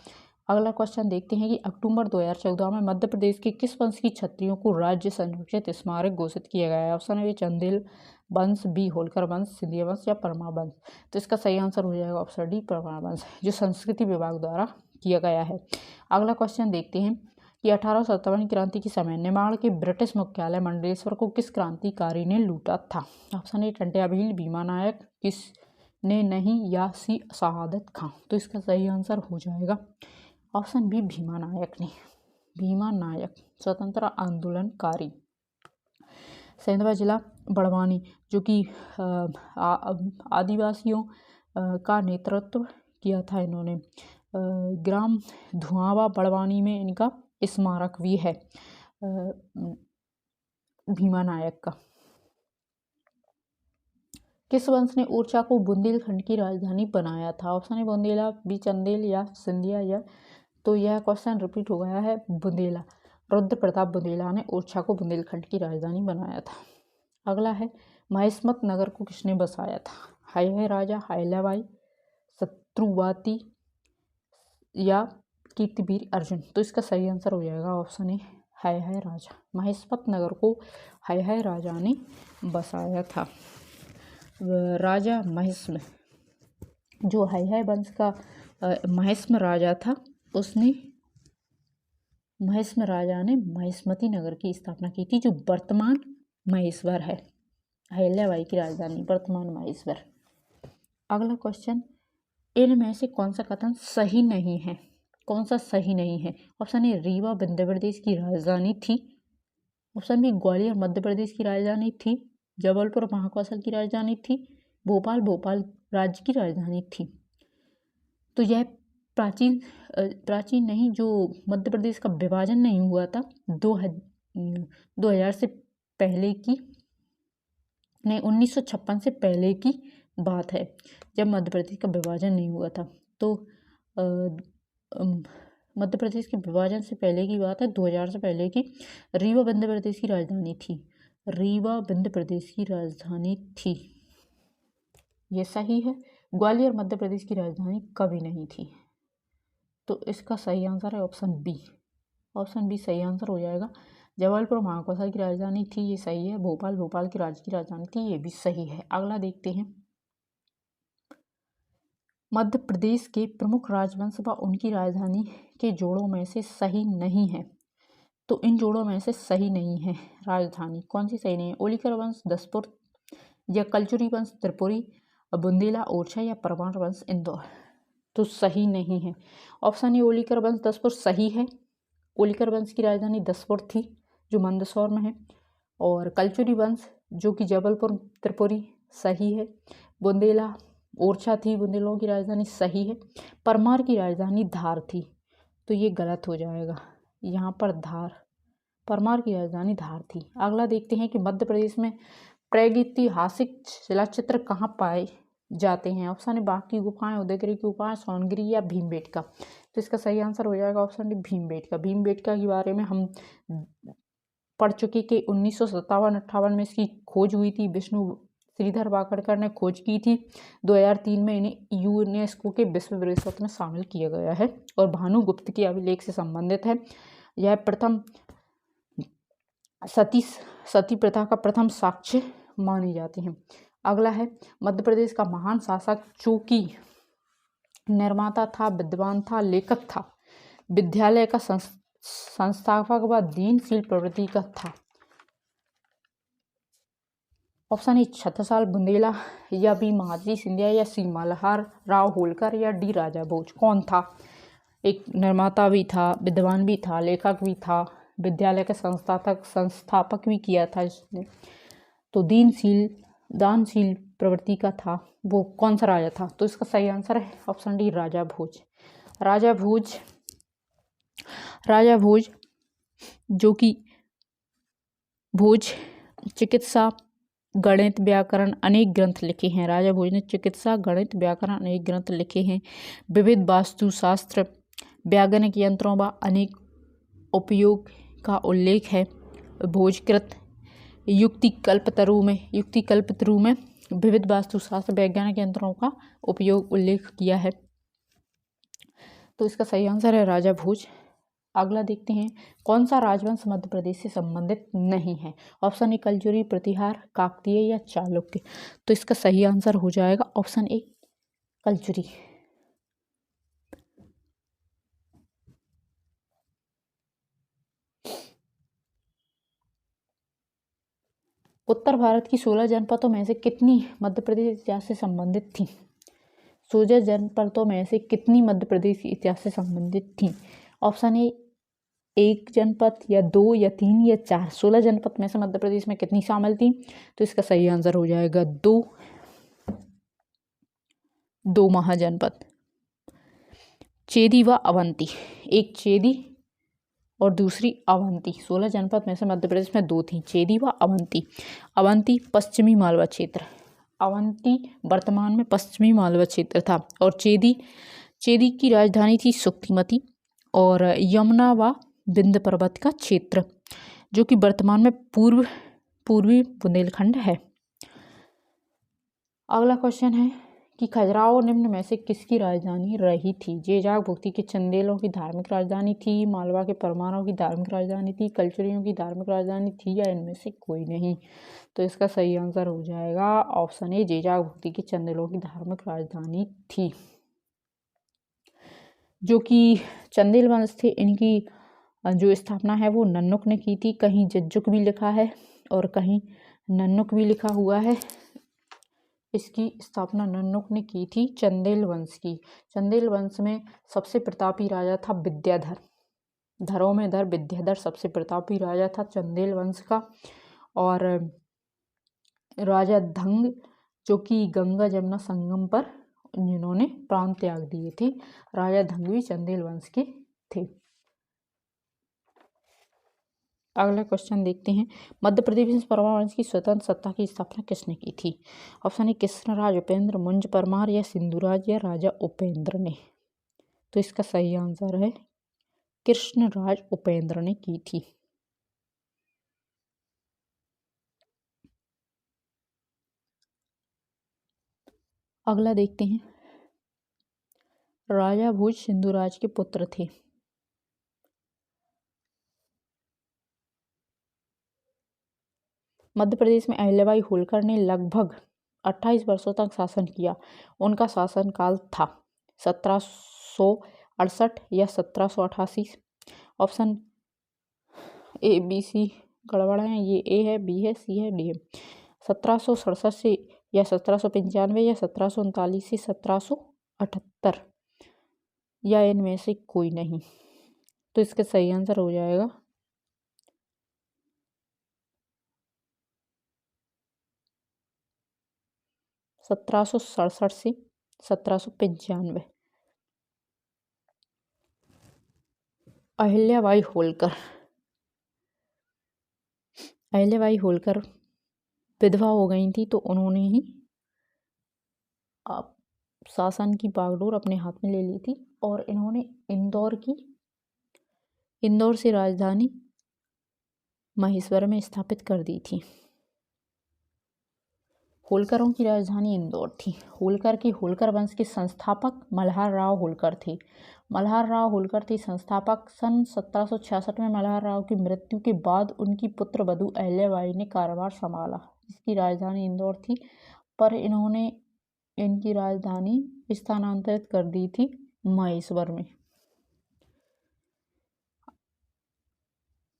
अगला क्वेश्चन देखते हैं कि अक्टूबर 2014 में मध्य प्रदेश के किस वंश की छत्रियों को राज्य संरक्षित स्मारक घोषित किया गया है। ऑप्शन ए चंदेल वंश, बी होलकर वंश, सिंधिया वंश या परमार वंश। तो इसका सही आंसर हो जाएगा ऑप्शन डी परमार वंश, जो संस्कृति विभाग द्वारा किया गया है। अगला क्वेश्चन देखते हैं कि 1857 क्रांति के समय निमाड़ के ब्रिटिश मुख्यालय मंडलेश्वर को किस क्रांतिकारी ने लूटा था। ऑप्शन ए टंट्या भील, भीमा नायक, किस ने नहीं या सी शहादत खां। तो इसका सही आंसर हो जाएगा ऑप्शन बी भीमा नायक ने। भीमा नायक स्वतंत्रता आंदोलनकारी। सेंधवा जिला बड़वानी जो कि आदिवासियों का नेतृत्व किया था इन्होंने। ग्राम धुआंवा बड़वानी में इनका स्मारक भी है भीमा नायक का। किस वंश ने ओरछा को बुंदेलखंड की राजधानी बनाया था। Option A Bundela, B Chandel या सिंधिया या। तो यह क्वेश्चन रिपीट हो गया है, बुंदेला। रुद्र प्रताप बुंदेला ने ओरछा को बुंदेलखंड की राजधानी बनाया था। अगला है महिष्मत नगर को किसने बसाया था। हैहय राजा, अहिल्याबाई, शत्रुवाती या कीर्तिवीर अर्जुन। तो इसका सही आंसर हो जाएगा ऑप्शन ए हैहय राजा। महिष्मत नगर को हैहय राजा ने बसाया था। राजा महिष्म, जो हैहय वंश का महिष्म राजा था, उसने महिष्म राजा ने महिष्मती नगर की स्थापना की थी, जो वर्तमान महेश्वर है। अहिल्याबाई की राजधानी वर्तमान महेश्वर। अगला क्वेश्चन, इनमें से कौन सा कथन सही नहीं है। कौन सा सही नहीं है। ऑप्शन ए रीवा मध्य प्रदेश की राजधानी थी। ऑप्शन बी ग्वालियर मध्य प्रदेश की राजधानी थी। जबलपुर महाकौशल की राजधानी थी। भोपाल राज्य की राजधानी थी। तो यह प्राचीन नहीं, जो मध्य प्रदेश का विभाजन नहीं हुआ था 2000 से पहले की नहीं 1956 से पहले की बात है, जब मध्य प्रदेश का विभाजन नहीं हुआ था। तो मध्य प्रदेश के विभाजन से पहले की बात है, 2000 से पहले की। रीवा मध्य प्रदेश की राजधानी थी। रीवा मध्य प्रदेश की राजधानी थी, ये सही है। ग्वालियर मध्य प्रदेश की राजधानी कभी नहीं थी। तो इसका सही आंसर है ऑप्शन बी। ऑप्शन बी सही आंसर हो जाएगा। जबलपुर महाकौशल की राजधानी थी, ये सही है। भोपाल की राज्य की राजधानी थी, ये भी सही है। अगला देखते हैं मध्य प्रदेश के प्रमुख राजवंश व उनकी राजधानी के जोड़ों में से सही नहीं है। तो इन जोड़ों में से सही नहीं है राजधानी कौन सी सही नहीं है? ओलिकर वंश दसपुर या कलचुरी वंश त्रिपुरी, बुंदेला ओरछा या परमार वंश इंदौर। तो सही नहीं है। ऑप्शन ए ओलिकर वंश दसपुर सही है। ओलिकर वंश की राजधानी दसपुर थी जो मंदसौर में है। और कलचुरी वंश जो कि जबलपुर त्रिपुरी सही है। बुंदेला ओरछा थी बुंदेलों की राजधानी सही है। परमार की राजधानी धार थी तो ये गलत हो जाएगा। यहाँ पर धार, परमार की राजधानी धार थी। अगला देखते हैं कि मध्य प्रदेश में प्रागैतिहासिक शिलाचित्र कहाँ पाए जाते हैं। ऑप्शन ए बाघ की गुफाएं, उदयगिरी की गुफाएं, सोनगिरी या भीमबेटका। तो इसका सही आंसर हो जाएगा ऑप्शन डी भीमबेटका। भीमबेटका के बारे में हम पढ़ चुके कि 1957-58 में इसकी खोज हुई थी। विष्णु श्रीधर वाकड़कर ने खोज की थी। 2003 में इन्हें यूनेस्को के विश्व विरासत में शामिल किया गया है और भानुगुप्त के अभिलेख से संबंधित है। यह प्रथम सती प्रथा का प्रथम साक्ष्य मानी जाती है। अगला है मध्य प्रदेश का महान शासक जो कि निर्माता था, विद्वान था, लेखक था, विद्यालय का संस्थापक व दीनशील प्रवृत्ति का था। ऑप्शन ए छत्रसाल बुंदेला या बी महादजी सिंधिया या सी मल्हार राव होलकर या डी राजा भोज। कौन था? एक निर्माता भी था, विद्वान भी था, लेखक भी था, विद्यालय के संस्थापक भी किया था इसने। तो दानशील प्रवृत्ति का था। वो कौन सा राजा था? तो इसका सही आंसर है ऑप्शन डी राजा भोज। राजा भोज जो कि भोज चिकित्सा गणित व्याकरण अनेक ग्रंथ लिखे हैं। राजा भोज ने चिकित्सा गणित व्याकरण अनेक ग्रंथ लिखे हैं। विविध वास्तुशास्त्र वैज्ञानिक यंत्रों व अनेक उपयोग का उल्लेख है। भोजकृत युक्तिकल्पतरु में विविध वास्तुशास्त्र वैज्ञानिक यंत्रों का उपयोग उल्लेख किया है। तो इसका सही आंसर है राजा भोज। अगला देखते हैं कौन सा राजवंश मध्य प्रदेश से संबंधित नहीं है। ऑप्शन ए कलचुरी, प्रतिहार, काकतीय या चालुक्य। तो इसका सही आंसर हो जाएगा ऑप्शन ए कलचुरी। उत्तर भारत की 16 जनपदों में से कितनी मध्य प्रदेश इतिहास से संबंधित थी? 16 जनपदों में से कितनी मध्य प्रदेश की इतिहास से संबंधित थी? ऑप्शन ए 1 जनपद या 2 या 3 या 4। 16 जनपद में से मध्य प्रदेश में कितनी शामिल थी? तो इसका सही आंसर हो जाएगा 2 महाजनपद। चेदी व अवंती, एक चेदी और दूसरी अवंती। 16 जनपद में से मध्य प्रदेश में 2 थी, चेदी व अवंती। अवंती पश्चिमी मालवा क्षेत्र, अवंती वर्तमान में पश्चिमी मालवा क्षेत्र था। और चेदी की राजधानी थी सुक्तिमती। और यमुना व विंध्य पर्वत का क्षेत्र जो कि वर्तमान में पूर्वी बुंदेलखंड है। अगला क्वेश्चन है कि खजुराहो निम्न में से किसकी राजधानी रही थी? जेजाग भुक्ति के चंदेलों की धार्मिक राजधानी थी, मालवा के परमारों की धार्मिक राजधानी थी, कलचुरियों की धार्मिक राजधानी थी या इनमें से कोई नहीं। तो इसका सही आंसर हो जाएगा ऑप्शन ए जेजाग भुक्ति के चंदेलों की धार्मिक राजधानी थी। जो कि चंदेल वंश थे, इनकी जो स्थापना है वो नन्नुक ने की थी। कहीं जज्जुक भी लिखा है और कहीं नन्नुक भी लिखा हुआ है। इसकी स्थापना नन्नुक ने की थी चंदेल वंश की। चंदेल वंश में सबसे प्रतापी राजा था विद्याधर, धरोमेधर विद्याधर सबसे प्रतापी राजा था चंदेल वंश का। और राजा धंग जो कि गंगा जमुना संगम पर जिन्होंने प्राण त्याग दिए थे, राजा धंग भी चंदेल वंश के थे। अगला क्वेश्चन देखते हैं, मध्य प्रदेश में परमार वंश की स्वतंत्र सत्ता की स्थापना किसने की थी? ऑप्शन ए कृष्णराज उपेंद्र, मुंज परमार या सिंधुराज या राजा उपेंद्र ने। तो इसका सही आंसर है कृष्णराज उपेंद्र ने की थी। अगला देखते हैं, राजा भोज सिंधुराज के पुत्र थे। मध्य प्रदेश में अहिल्याबाई होलकर ने लगभग 28 वर्षों तक शासन किया। उनका शासनकाल था 1768 या 1788। ऑप्शन ए बी सी गड़बड़ है, ये ए है, बी है, सी है, डी है। 1767 से या 1795 या 1739 से 1778 या इनमें से कोई नहीं। तो इसका सही आंसर हो जाएगा 1767 से 1795। अहिल्याबाई होलकर। अहिल्याबाई होलकर विधवा हो गई थी, तो उन्होंने ही शासन की बागडोर अपने हाथ में ले ली थी और इन्होंने इंदौर से राजधानी महेश्वर में स्थापित कर दी थी। होलकरों की राजधानी इंदौर थी। होलकर वंश के संस्थापक मल्हार राव होलकर थे। मल्हार राव होलकर थे संस्थापक। सन 1766 में मल्हार राव की मृत्यु के बाद उनकी पुत्र वधू अहिल्याबाई ने कारभार संभाला, जिसकी राजधानी इंदौर थी, पर इन्होंने इनकी राजधानी स्थानांतरित कर दी थी महेश्वर में।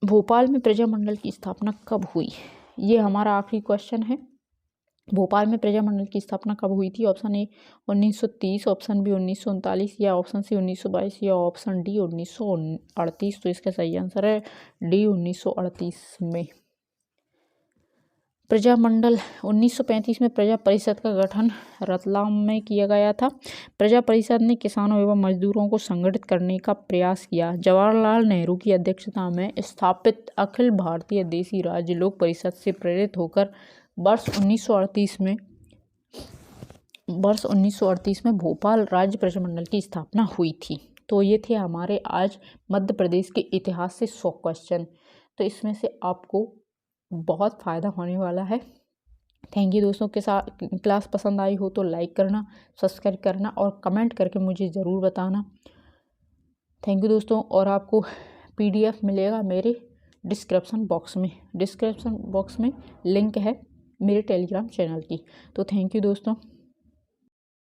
भोपाल में प्रजामंडल की स्थापना कब हुई? ये हमारा आखिरी क्वेश्चन है। भोपाल में प्रजामंडल की स्थापना कब हुई थी? ऑप्शन ए 1930, ऑप्शन बी 1939 या ऑप्शन सी 1922 या ऑप्शन डी 1938। तो इसका सही आंसर है डी 1938 में। प्रजामंडल 1935 में प्रजा परिषद का गठन रतलाम में किया गया था। प्रजा परिषद ने किसानों एवं मजदूरों को संगठित करने का प्रयास किया। जवाहरलाल नेहरू की अध्यक्षता में स्थापित अखिल भारतीय देशी राज्य लोक परिषद से प्रेरित होकर वर्ष 1938 में भोपाल राज्य प्रजामंडल की स्थापना हुई थी। तो ये थे हमारे आज मध्य प्रदेश के इतिहास से 100 क्वेश्चन। तो इसमें से आपको बहुत फ़ायदा होने वाला है। थैंक यू दोस्तों। के साथ क्लास पसंद आई हो तो लाइक करना, सब्सक्राइब करना और कमेंट करके मुझे ज़रूर बताना। थैंक यू दोस्तों। और आपको PDF मिलेगा मेरे डिस्क्रिप्शन बॉक्स में लिंक है मेरे टेलीग्राम चैनल की। तो थैंक यू दोस्तों।